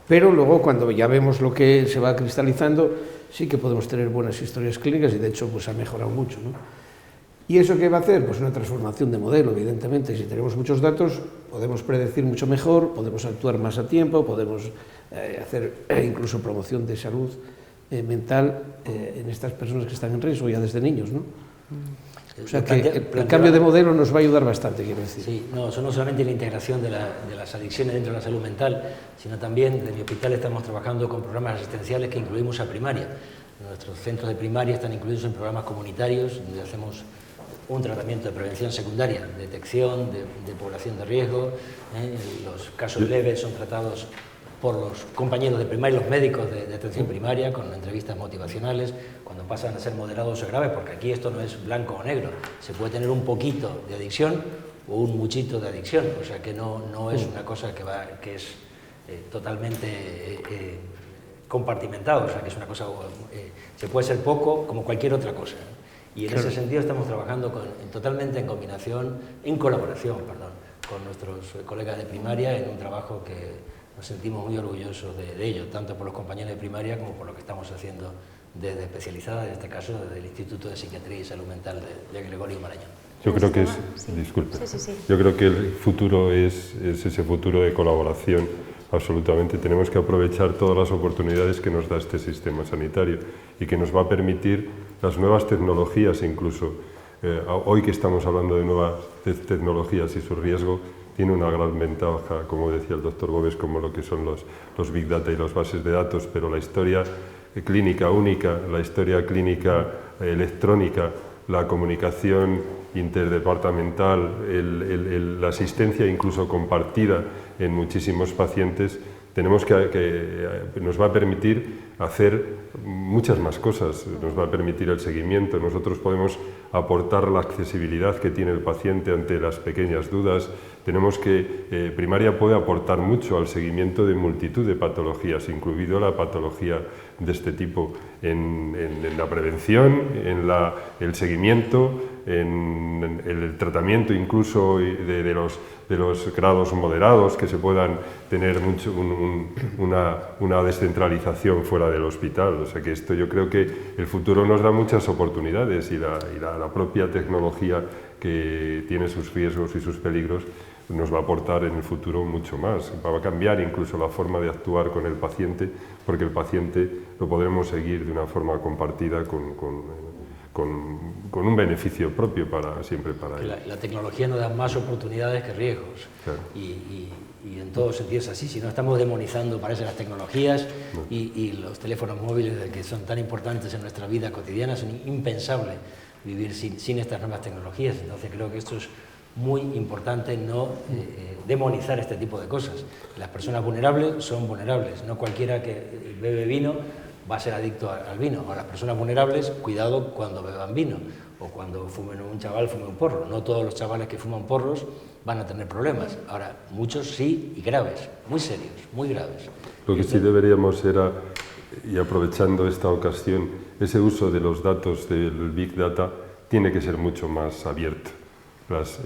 Pero luego, cuando ya vemos lo que se va cristalizando, sí que podemos tener buenas historias clínicas y de hecho pues ha mejorado mucho, ¿no? ¿Y eso qué va a hacer? Pues una transformación de modelo, evidentemente. Si tenemos muchos datos, podemos predecir mucho mejor, podemos actuar más a tiempo, podemos hacer incluso promoción de salud mental en estas personas que están en riesgo ya desde niños, ¿no? O sea que el cambio de modelo nos va a ayudar bastante, quiero decir. Sí, no solamente la integración de las adicciones dentro de la salud mental, sino también desde mi hospital estamos trabajando con programas asistenciales que incluimos a primaria. Nuestros centros de primaria están incluidos en programas comunitarios donde hacemos un tratamiento de prevención secundaria, detección de población de riesgo. Los casos leves son tratados por los compañeros de primaria y los médicos de atención primaria con entrevistas motivacionales, cuando pasan a ser moderados o graves, porque aquí esto no es blanco o negro, se puede tener un poquito de adicción o un muchito de adicción, o sea que no es una cosa que es totalmente compartimentado, o sea que es una cosa, se puede ser poco como cualquier otra cosa. Y en ese sentido estamos trabajando totalmente en combinación, en colaboración, con nuestros colegas de primaria en un trabajo que nos sentimos muy orgullosos de ello, tanto por los compañeros de primaria como por lo que estamos haciendo desde especializada, en este caso desde el Instituto de Psiquiatría y Salud Mental de Gregorio Marañón. Yo creo que yo creo que el futuro es ese futuro de colaboración, absolutamente. Tenemos que aprovechar todas las oportunidades que nos da este sistema sanitario y que nos va a permitir las nuevas tecnologías incluso. Hoy que estamos hablando de nuevas tecnologías y su riesgo, tiene una gran ventaja, como decía el doctor Gómez, como lo que son los Big Data y las bases de datos, pero la historia clínica única, la historia clínica electrónica, la comunicación interdepartamental, la asistencia incluso compartida en muchísimos pacientes, nos va a permitir hacer muchas más cosas, nos va a permitir el seguimiento, nosotros podemos aportar la accesibilidad que tiene el paciente ante las pequeñas dudas, primaria puede aportar mucho al seguimiento de multitud de patologías, incluido la patología de este tipo, en la prevención, en el seguimiento, en el tratamiento incluso de los grados moderados, que se puedan tener una descentralización fuera del hospital. O sea que esto, yo creo que el futuro nos da muchas oportunidades y la propia tecnología, que tiene sus riesgos y sus peligros, nos va a aportar en el futuro mucho más. Va a cambiar incluso la forma de actuar con el paciente, porque el paciente lo podremos seguir de una forma compartida con un beneficio propio siempre para él. La tecnología nos da más oportunidades que riesgos. Claro. Y en todo sentido es así. Si no estamos demonizando, parece, las tecnologías y los teléfonos móviles, que son tan importantes en nuestra vida cotidiana, son impensables vivir sin estas nuevas tecnologías. Entonces creo que esto es muy importante, no demonizar este tipo de cosas. Las personas vulnerables son vulnerables, no cualquiera que bebe vino va a ser adicto al vino. A las personas vulnerables, cuidado cuando beban vino o cuando un chaval fume un porro. No todos los chavales que fuman porros van a tener problemas. Ahora, muchos sí, y graves, muy serios, muy graves. Lo que sí deberíamos era, y aprovechando esta ocasión, ese uso de los datos del Big Data tiene que ser mucho más abierto.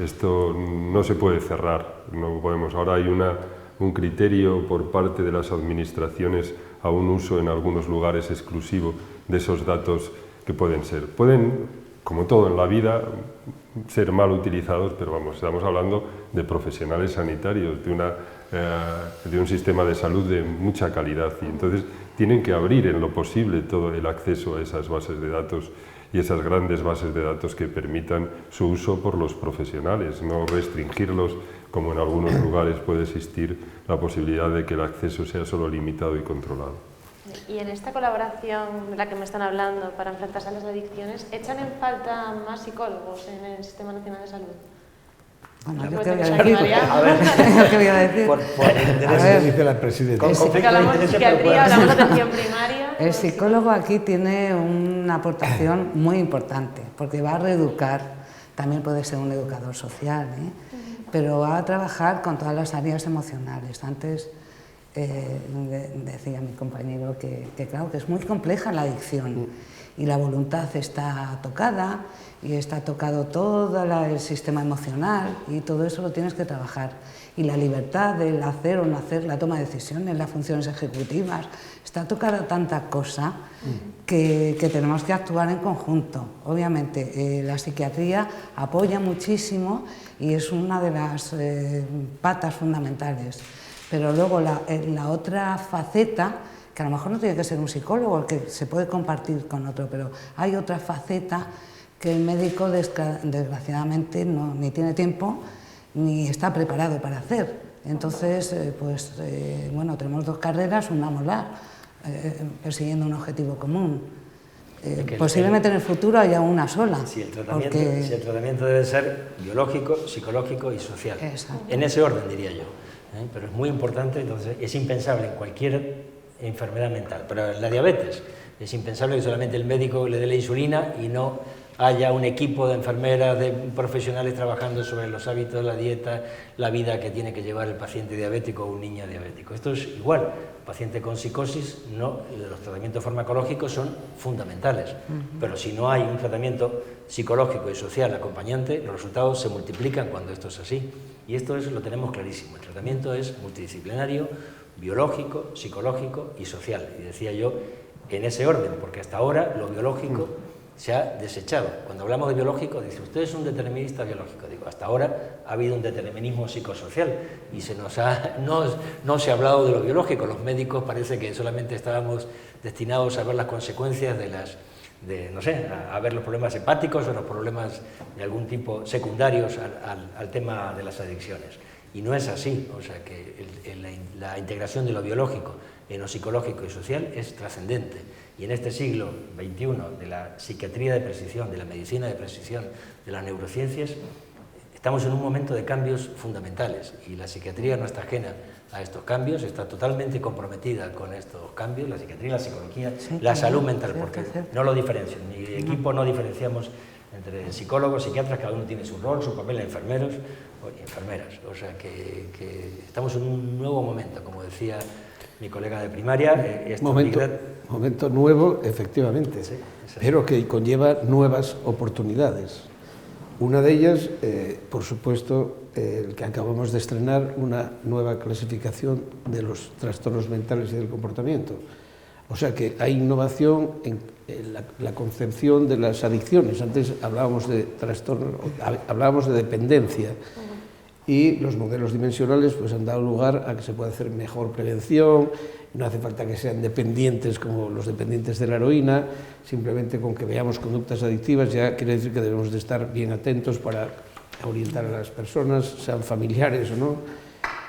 Esto no se puede cerrar, no podemos. Ahora hay un criterio por parte de las administraciones a un uso en algunos lugares exclusivo de esos datos que pueden, como todo en la vida, ser mal utilizados, pero vamos, estamos hablando de profesionales sanitarios, de un sistema de salud de mucha calidad, y entonces tienen que abrir en lo posible todo el acceso a esas bases de datos y esas grandes bases de datos que permitan su uso por los profesionales, no restringirlos, como en algunos lugares puede existir la posibilidad de que el acceso sea solo limitado y controlado. Y en esta colaboración de la que me están hablando para enfrentarse a las adicciones, ¿echan en falta más psicólogos en el Sistema Nacional de Salud? Bueno, ¿yo qué voy a decir? ¿Yo qué voy a decir? A ver, dice la presidenta. Porque hablamos de psiquiatría, hablamos de atención primaria. El psicólogo aquí tiene una aportación muy importante, porque va a reeducar, también puede ser un educador social, pero va a trabajar con todas las áreas emocionales. Antes decía mi compañero que claro, que es muy compleja la adicción y la voluntad está tocada y está tocado todo el sistema emocional y todo eso lo tienes que trabajar. Y la libertad del hacer o no hacer, la toma de decisiones, las funciones ejecutivas, está tocada tanta cosa que tenemos que actuar en conjunto. Obviamente la psiquiatría apoya muchísimo y es una de las patas fundamentales. Pero luego la otra faceta, que a lo mejor no tiene que ser un psicólogo, que se puede compartir con otro, pero hay otra faceta que el médico desgraciadamente ni tiene tiempo ni está preparado para hacer. Entonces, bueno, tenemos dos carreras, unámosla, persiguiendo un objetivo común. Posiblemente en el futuro haya una sola. Si el tratamiento debe ser biológico, psicológico y social. Exacto. En ese orden, diría yo. Pero es muy importante, entonces es impensable en cualquier enfermedad mental, pero en la diabetes es impensable que solamente el médico le dé la insulina y no haya un equipo de enfermeras, de profesionales trabajando sobre los hábitos, la dieta, la vida que tiene que llevar el paciente diabético o un niño diabético. Esto es igual, el paciente con psicosis, los tratamientos farmacológicos son fundamentales, pero si no hay un tratamiento psicológico y social acompañante, los resultados se multiplican cuando esto es así. Y esto lo tenemos clarísimo, el tratamiento es multidisciplinario, biológico, psicológico y social. Y decía yo, en ese orden, porque hasta ahora lo biológico se ha desechado. Cuando hablamos de biológico, dice, usted es un determinista biológico. Digo, hasta ahora ha habido un determinismo psicosocial y no se ha hablado de lo biológico. Los médicos parece que solamente estábamos destinados a ver las consecuencias a ver los problemas hepáticos o los problemas de algún tipo secundarios al tema de las adicciones. Y no es así, o sea que la integración de lo biológico en lo psicológico y social es trascendente. Y en este siglo XXI, de la psiquiatría de precisión, de la medicina de precisión, de las neurociencias, estamos en un momento de cambios fundamentales y la psiquiatría no está ajena a estos cambios, está totalmente comprometida con estos cambios, la psiquiatría, la psicología, la salud mental, porque no lo diferencian, mi equipo no diferenciamos entre psicólogos, psiquiatras, cada uno tiene su rol, su papel, enfermeros y enfermeras, o sea que estamos en un nuevo momento, como decía mi colega de primaria. Momento nuevo, efectivamente, sí, pero que conlleva nuevas oportunidades. Una de ellas, por supuesto, el que acabamos de estrenar, una nueva clasificación de los trastornos mentales y del comportamiento. O sea que hay innovación en la concepción de las adicciones. Antes hablábamos de trastornos, hablábamos de dependencia. Y los modelos dimensionales pues, han dado lugar a que se pueda hacer mejor prevención, no hace falta que sean dependientes como los dependientes de la heroína, simplemente con que veamos conductas adictivas ya quiere decir que debemos de estar bien atentos para orientar a las personas, sean familiares o no.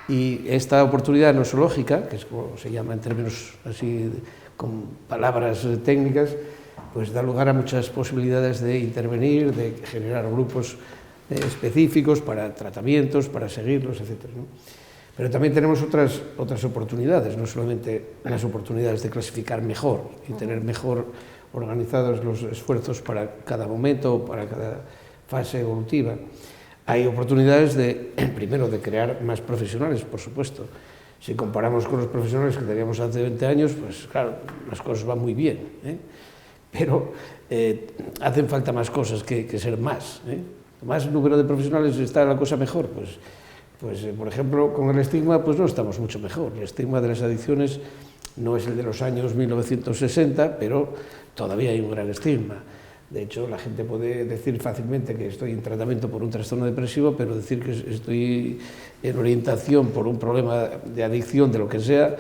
Y esta oportunidad nosológica, que es como se llama en términos así, con palabras técnicas, pues da lugar a muchas posibilidades de intervenir, de generar grupos específicos para tratamientos, para seguirlos, etc. ¿no? Pero también tenemos otras oportunidades, no solamente las oportunidades de clasificar mejor y tener mejor organizados los esfuerzos para cada momento, para cada fase evolutiva. Hay oportunidades primero, de crear más profesionales, por supuesto. Si comparamos con los profesionales que teníamos hace 20 años, pues claro, las cosas van muy bien, pero hacen falta más cosas que ser más. Más número de profesionales está la cosa mejor, pues por ejemplo, con el estigma pues no estamos mucho mejor. El estigma de las adicciones no es el de los años 1960, pero todavía hay un gran estigma. De hecho, la gente puede decir fácilmente que estoy en tratamiento por un trastorno depresivo, pero decir que estoy en orientación por un problema de adicción, de lo que sea,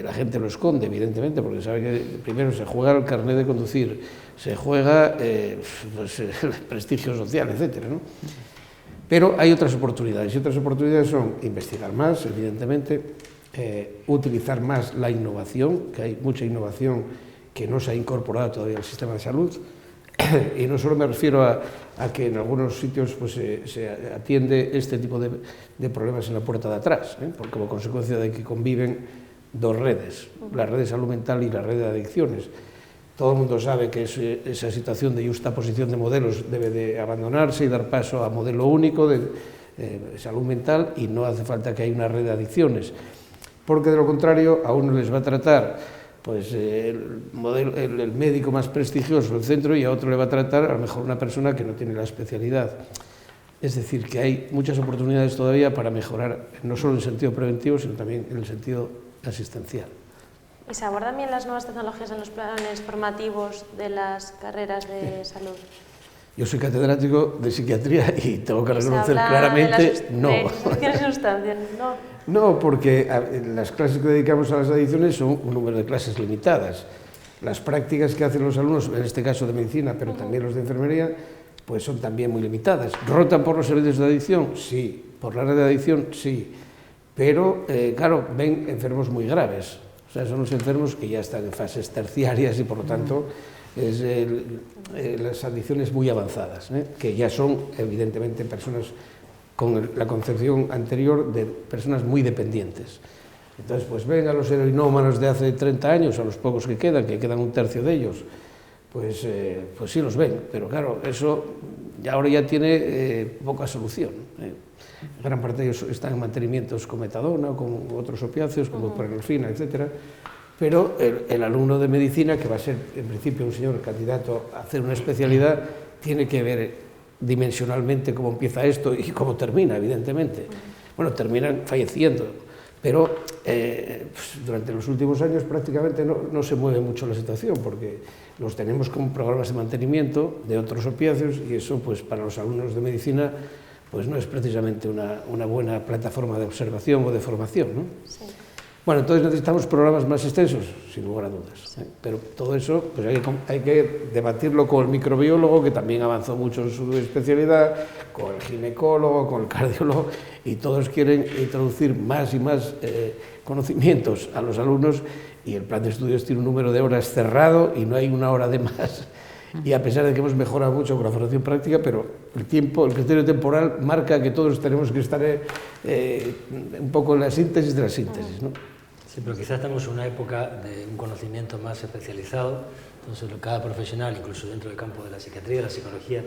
la gente lo esconde, evidentemente, porque sabe que primero se juega el carnet de conducir, se juega pues, el prestigio social, etc. ¿no? Pero hay otras oportunidades, y otras oportunidades son investigar más, evidentemente, utilizar más la innovación, que hay mucha innovación que no se ha incorporado todavía al sistema de salud, y no solo me refiero a que en algunos sitios pues, se atiende este tipo de problemas en la puerta de atrás, porque como consecuencia de que conviven dos redes, la red de salud mental y la red de adicciones. Todo el mundo sabe que esa situación de justaposición de modelos debe de abandonarse y dar paso a modelo único de salud mental y no hace falta que haya una red de adicciones, porque de lo contrario a uno les va a tratar pues el médico más prestigioso del centro y a otro le va a tratar a lo mejor una persona que no tiene la especialidad. Es decir, que hay muchas oportunidades todavía para mejorar, no solo en el sentido preventivo, sino también en el sentido asistencial. ¿Y se abordan bien las nuevas tecnologías en los planes formativos de las carreras de salud? Yo soy catedrático de psiquiatría y tengo que reconocer claramente no. ¿De sustancias? No. No, porque las clases que dedicamos a las adicciones son un número de clases limitadas. Las prácticas que hacen los alumnos, en este caso de medicina, pero también los de enfermería, pues son también muy limitadas. ¿Rotan por los servicios de adicción? Sí. ¿Por la red de adicción? Sí. Pero, claro, ven enfermos muy graves. O sea, son los enfermos que ya están en fases terciarias y, por lo tanto, las adicciones muy avanzadas, que ya son, evidentemente, personas con la concepción anterior de personas muy dependientes. Entonces, pues ven a los heroinómanos de hace 30 años, a los pocos que quedan un tercio de ellos, pues sí los ven, pero claro, eso ahora ya tiene poca solución. Gran parte de ellos están en mantenimientos con metadona o con otros opiáceos, como prenorfina, etc. Pero el alumno de medicina, que va a ser en principio un señor candidato a hacer una especialidad, tiene que ver dimensionalmente cómo empieza esto y cómo termina, evidentemente. Bueno, terminan falleciendo, pero pues, durante los últimos años prácticamente no se mueve mucho la situación, porque los tenemos con programas de mantenimiento de otros opiáceos y eso, pues, para los alumnos de medicina, pues no es precisamente una buena plataforma de observación o de formación, ¿no? Sí. Bueno, entonces necesitamos programas más extensos, sin lugar a dudas. Pero todo eso pues hay que debatirlo con el microbiólogo, que también avanzó mucho en su especialidad, con el ginecólogo, con el cardiólogo, y todos quieren introducir más y más conocimientos a los alumnos, y el plan de estudios tiene un número de horas cerrado y no hay una hora de más. Y a pesar de que hemos mejorado mucho con la formación práctica, pero el criterio temporal marca que todos tenemos que estar un poco en la síntesis de la síntesis, ¿no? Sí, pero quizás estamos en una época de un conocimiento más especializado, entonces cada profesional, incluso dentro del campo de la psiquiatría, de la psicología,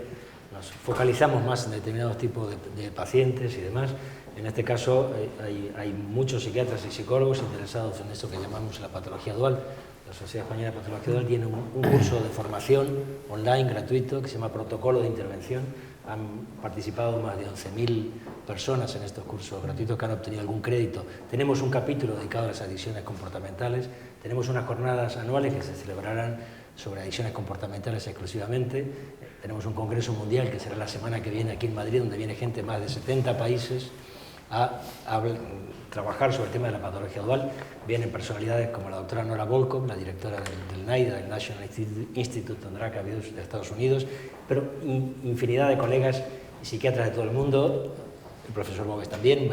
nos focalizamos más en determinados tipos de pacientes y demás. En este caso hay muchos psiquiatras y psicólogos interesados en eso que llamamos la patología dual. La Sociedad Española de Patología Dual tiene un curso de formación online gratuito que se llama Protocolo de Intervención. Han participado más de 11.000 personas en estos cursos gratuitos que han obtenido algún crédito. Tenemos un capítulo dedicado a las adicciones comportamentales, tenemos unas jornadas anuales que se celebrarán sobre adicciones comportamentales exclusivamente, tenemos un congreso mundial que será la semana que viene aquí en Madrid, donde viene gente de más de 70 países a trabajar sobre el tema de la patología dual. Vienen personalidades como la doctora Nora Volkow, la directora del NIDA, del National Institute on Drug Abuse de Estados Unidos, pero infinidad de colegas y psiquiatras de todo el mundo. El profesor Bogues también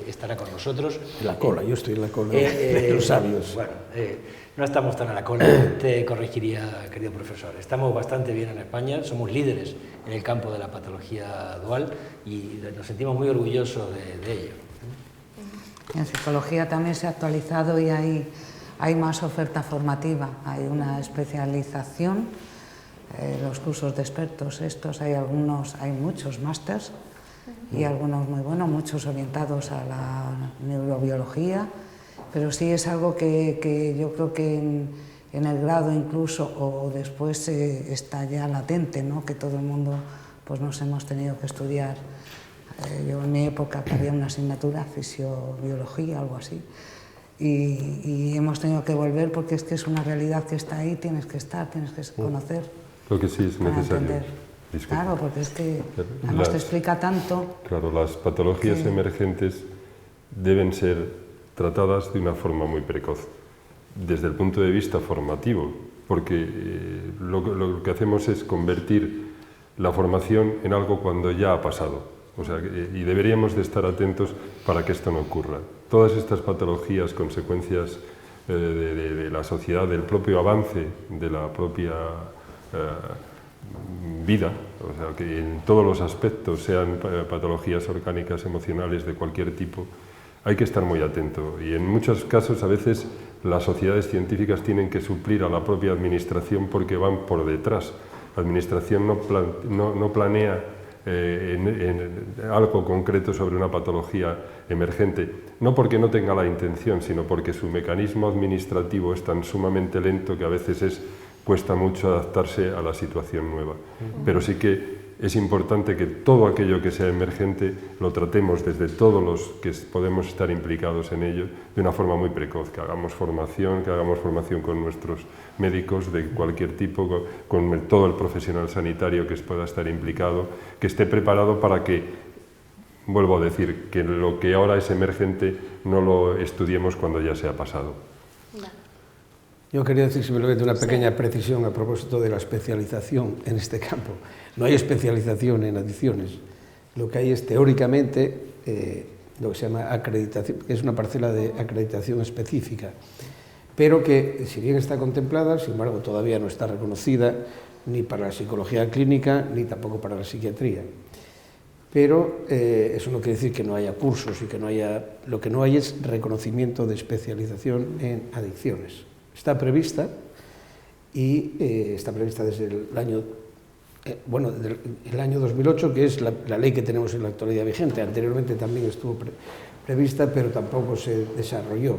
estará con nosotros. En la cola, yo estoy en la cola de los sabios. Bueno, no estamos tan a la cola, te corregiría, querido profesor. Estamos bastante bien en España, somos líderes en el campo de la patología dual y nos sentimos muy orgullosos de ello. En psicología también se ha actualizado y hay más oferta formativa, hay una especialización, los cursos de expertos estos, hay muchos másters y algunos muy buenos, muchos orientados a la neurobiología, pero sí es algo que yo creo que en el grado incluso o después está ya latente, ¿no? Que todo el mundo pues nos hemos tenido que estudiar. Yo en mi época había una asignatura, fisiobiología, algo así, y hemos tenido que volver porque es que es una realidad que está ahí, tienes que estar, tienes que conocer. Lo que sí es necesario. Claro, porque es que además te explica tanto. Claro, las patologías emergentes deben ser tratadas de una forma muy precoz, desde el punto de vista formativo, porque lo que hacemos es convertir la formación en algo cuando ya ha pasado. O sea, y deberíamos de estar atentos para que esto no ocurra. Todas estas patologías, consecuencias de la sociedad, del propio avance, de la propia vida, o sea, que en todos los aspectos, sean patologías orgánicas, emocionales, de cualquier tipo, hay que estar muy atento. Y en muchos casos, a veces, las sociedades científicas tienen que suplir a la propia administración porque van por detrás. La administración no planea en algo concreto sobre una patología emergente, no porque no tenga la intención, sino porque su mecanismo administrativo es tan sumamente lento que a veces cuesta mucho adaptarse a la situación nueva. Pero sí que es importante que todo aquello que sea emergente lo tratemos desde todos los que podemos estar implicados en ello de una forma muy precoz, que hagamos formación con nuestros médicos de cualquier tipo, con todo el profesional sanitario que pueda estar implicado, que esté preparado para que, vuelvo a decir, que lo que ahora es emergente no lo estudiemos cuando ya se ha pasado. Yo quería decir simplemente una pequeña precisión a propósito de la especialización en este campo. No hay especialización en adicciones. Lo que hay es teóricamente lo que se llama acreditación, que es una parcela de acreditación específica, pero que, si bien está contemplada, sin embargo todavía no está reconocida ni para la psicología clínica ni tampoco para la psiquiatría. Pero eso no quiere decir que no haya cursos y que no haya... Lo que no hay es reconocimiento de especialización en adicciones. Está prevista y está prevista desde el año, desde el año 2008, que es la ley que tenemos en la actualidad vigente. Anteriormente también estuvo prevista, pero tampoco se desarrolló.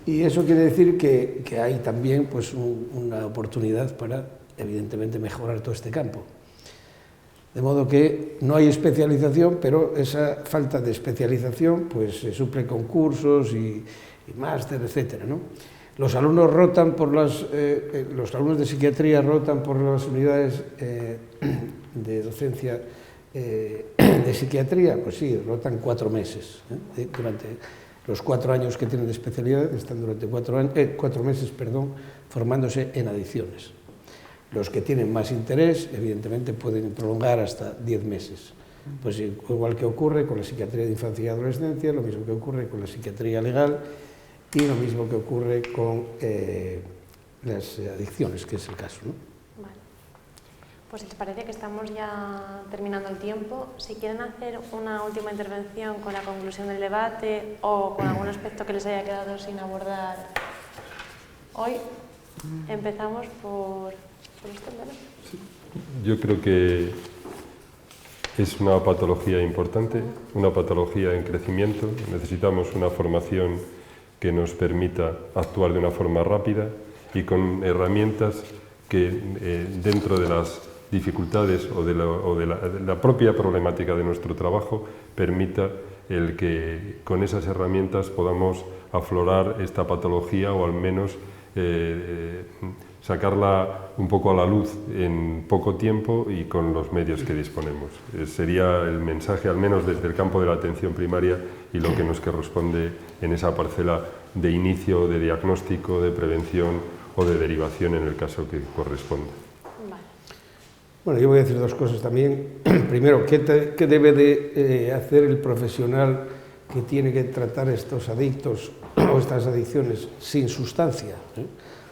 Y eso quiere decir que hay también pues, una oportunidad para, evidentemente, mejorar todo este campo. De modo que no hay especialización, pero esa falta de especialización pues, se suple con cursos y máster, etcétera, ¿no? Los alumnos rotan por los alumnos de psiquiatría rotan por las unidades de docencia de psiquiatría, pues sí, rotan 4 meses durante Los 4 años que tienen de especialidad están durante 4 meses formándose en adicciones. Los que tienen más interés, evidentemente, pueden prolongar hasta 10 meses. Pues igual que ocurre con la psiquiatría de infancia y adolescencia, lo mismo que ocurre con la psiquiatría legal y lo mismo que ocurre con las adicciones, que es el caso, ¿no? Vale. Pues si les parece que estamos ya terminando el tiempo, si quieren hacer una última intervención con la conclusión del debate o con algún aspecto que les haya quedado sin abordar hoy, empezamos por usted, ¿vale? Sí. Yo creo que es una patología importante, una patología en crecimiento. Necesitamos una formación que nos permita actuar de una forma rápida y con herramientas que dentro de las dificultades o de la propia problemática de nuestro trabajo permita el que con esas herramientas podamos aflorar esta patología o al menos sacarla un poco a la luz en poco tiempo y con los medios que disponemos. Sería el mensaje, al menos desde el campo de la atención primaria y lo que nos corresponde en esa parcela de inicio, de diagnóstico, de prevención o de derivación en el caso que corresponda. Vale. Bueno, yo voy a decir 2 cosas también. Primero, ¿qué debe de hacer el profesional que tiene que tratar estos adictos o estas adicciones sin sustancia?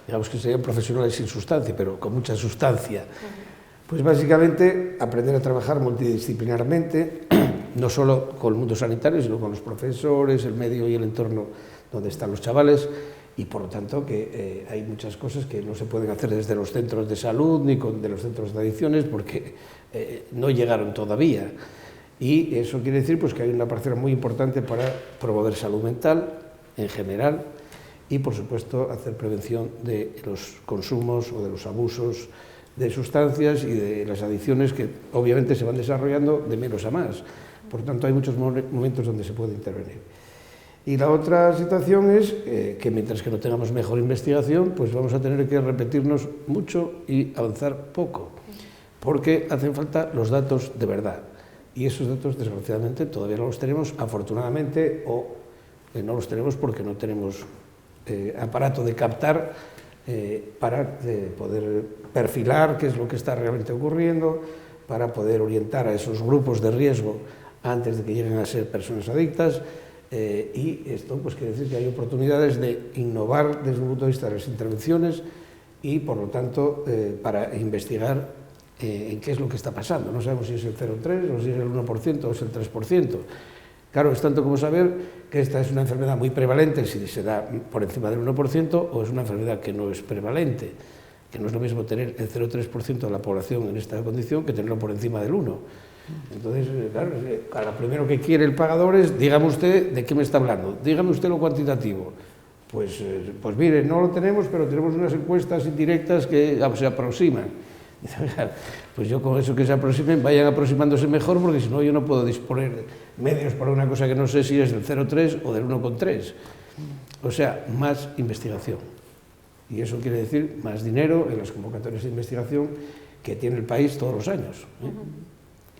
Digamos que serían profesionales sin sustancia, pero con mucha sustancia. Pues básicamente aprender a trabajar multidisciplinarmente, no solo con el mundo sanitario, sino con los profesores, el medio y el entorno donde están los chavales, y por lo tanto que hay muchas cosas que no se pueden hacer desde los centros de salud ni de los centros de adicciones porque no llegaron todavía. Y eso quiere decir pues, que hay una parcela muy importante para promover salud mental en general, y, por supuesto, hacer prevención de los consumos o de los abusos de sustancias y de las adicciones que, obviamente, se van desarrollando de menos a más. Por tanto, hay muchos momentos donde se puede intervenir. Y la otra situación es que, mientras que no tengamos mejor investigación, pues vamos a tener que repetirnos mucho y avanzar poco, porque hacen falta los datos de verdad. Y esos datos, desgraciadamente, todavía no los tenemos, afortunadamente, o no los tenemos porque no tenemos aparato de captar para poder perfilar qué es lo que está realmente ocurriendo, para poder orientar a esos grupos de riesgo antes de que lleguen a ser personas adictas, y esto pues quiere decir que hay oportunidades de innovar desde el punto de vista de las intervenciones y por lo tanto para investigar en qué es lo que está pasando. No sabemos si es el 0,3 o si es el 1% o es el 3%. Claro, es tanto como saber que esta es una enfermedad muy prevalente si se da por encima del 1% o es una enfermedad que no es prevalente, que no es lo mismo tener el 0,3% de la población en esta condición que tenerlo por encima del 1%. Entonces, claro, lo primero que quiere el pagador es, dígame usted de qué me está hablando, dígame usted lo cuantitativo. Pues mire, no lo tenemos, pero tenemos unas encuestas indirectas que se aproximan. Pues yo con eso que se aproximen, vayan aproximándose mejor, porque si no yo no puedo disponer de medios para una cosa que no sé si es del 0,3 o del 1,3. O sea, más investigación. Y eso quiere decir más dinero en las convocatorias de investigación que tiene el país todos los años.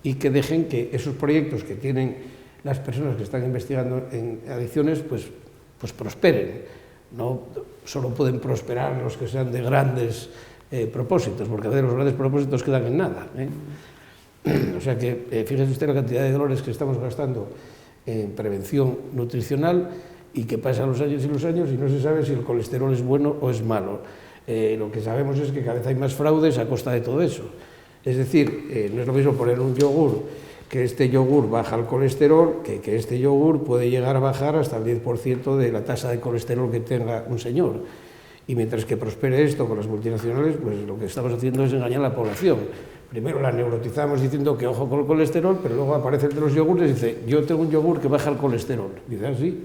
Y que dejen que esos proyectos que tienen las personas que están investigando en adicciones, pues prosperen. No solo pueden prosperar los que sean de grandes propósitos, porque a veces los grandes propósitos quedan en nada. O sea que fíjese usted la cantidad de dólares que estamos gastando en prevención nutricional y que pasan los años y no se sabe si el colesterol es bueno o es malo. Lo que sabemos es que cada vez hay más fraudes a costa de todo eso. Es decir, no es lo mismo poner un yogur, que este yogur baja el colesterol, que este yogur puede llegar a bajar hasta el 10% de la tasa de colesterol que tenga un señor. Y mientras que prospere esto con las multinacionales, pues lo que estamos haciendo es engañar a la población. Primero la neurotizamos diciendo que ojo con el colesterol, pero luego aparece el de los yogures y dice, yo tengo un yogur que baja el colesterol. Dice, ¿así?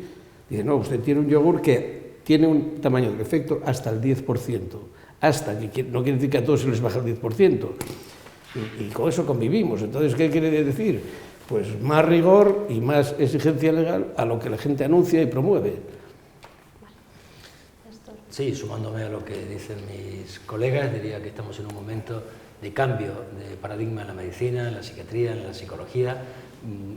Dice, no, usted tiene un yogur que tiene un tamaño de efecto hasta el 10%. Hasta, que no quiere decir que a todos se les baja el 10%. Y con eso convivimos. Entonces, ¿qué quiere decir? Pues más rigor y más exigencia legal a lo que la gente anuncia y promueve. Sí, sumándome a lo que dicen mis colegas, diría que estamos en un momento de cambio de paradigma en la medicina, en la psiquiatría, en la psicología,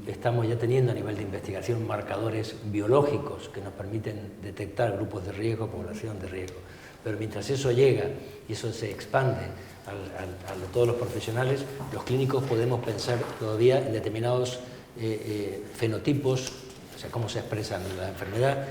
estamos ya teniendo a nivel de investigación marcadores biológicos que nos permiten detectar grupos de riesgo, población de riesgo. Pero mientras eso llega y eso se expande a todos los profesionales, los clínicos podemos pensar todavía en determinados fenotipos, o sea, cómo se expresa la enfermedad,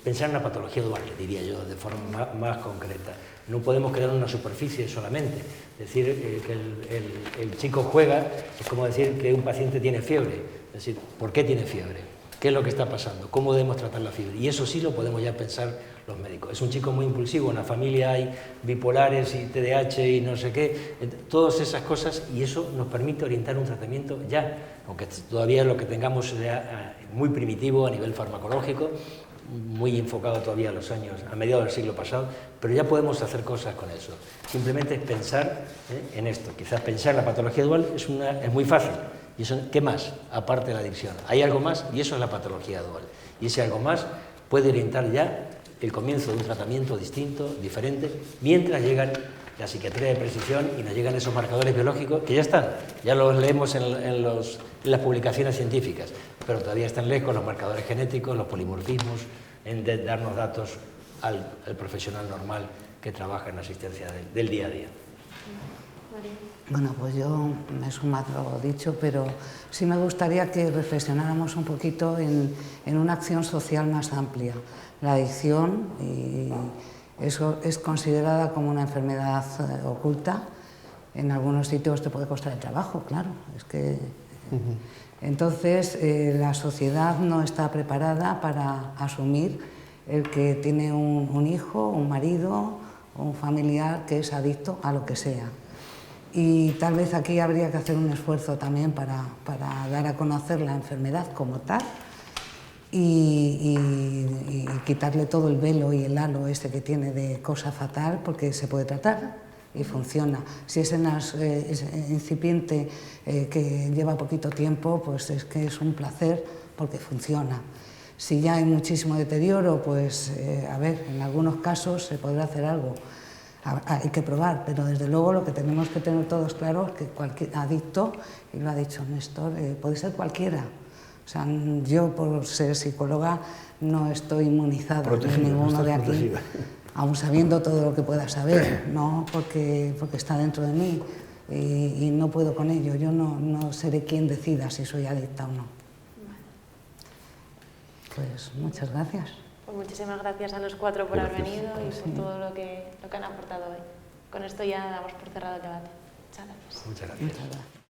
pensar en una patología dual, diría yo, de forma más concreta. No podemos crear una superficie solamente. Decir que el chico juega es como decir que un paciente tiene fiebre. Es decir, ¿por qué tiene fiebre? ¿Qué es lo que está pasando? ¿Cómo debemos tratar la fiebre? Y eso sí lo podemos ya pensar los médicos. Es un chico muy impulsivo, en la familia hay bipolares y TDAH y no sé qué, todas esas cosas, y eso nos permite orientar un tratamiento ya, aunque todavía lo que tengamos sea muy primitivo a nivel farmacológico, muy enfocado todavía a mediados del siglo pasado, pero ya podemos hacer cosas con eso. Simplemente es pensar en esto. Quizás pensar en la patología dual es muy fácil. ¿Y eso qué más? Aparte de la adicción. Hay algo más y eso es la patología dual. Y ese algo más puede orientar ya el comienzo de un tratamiento distinto, diferente, mientras llegan la psiquiatría de precisión y nos llegan esos marcadores biológicos que ya están, ya los leemos en las publicaciones científicas, pero todavía están lejos los marcadores genéticos, los polimorfismos, en darnos datos al profesional normal que trabaja en la asistencia del día a día. Bueno, pues yo me he sumado lo dicho, pero sí me gustaría que reflexionáramos un poquito en una acción social más amplia. La adicción eso es considerada como una enfermedad oculta. En algunos sitios te puede costar el trabajo, claro. Es que entonces la sociedad no está preparada para asumir el que tiene un hijo, un marido o un familiar que es adicto a lo que sea. Y tal vez aquí habría que hacer un esfuerzo también para dar a conocer la enfermedad como tal y quitarle todo el velo y el halo ese que tiene de cosa fatal, porque se puede tratar y funciona. Si es incipiente, que lleva poquito tiempo, pues es que es un placer porque funciona. Si ya hay muchísimo deterioro, pues a ver, en algunos casos se podrá hacer algo. Hay que probar, pero desde luego lo que tenemos que tener todos claro es que cualquier adicto, y lo ha dicho Néstor, puede ser cualquiera. O sea, yo por ser psicóloga no estoy inmunizada de ninguno de aquí, aun sabiendo todo lo que pueda saber, no porque está dentro de mí y no puedo con ello. Yo no seré quien decida si soy adicta o no. Pues muchas gracias. Pues muchísimas gracias a los cuatro por haber venido y por todo lo que han aportado hoy. Con esto ya damos por cerrado el debate. Muchas gracias. Muchas gracias.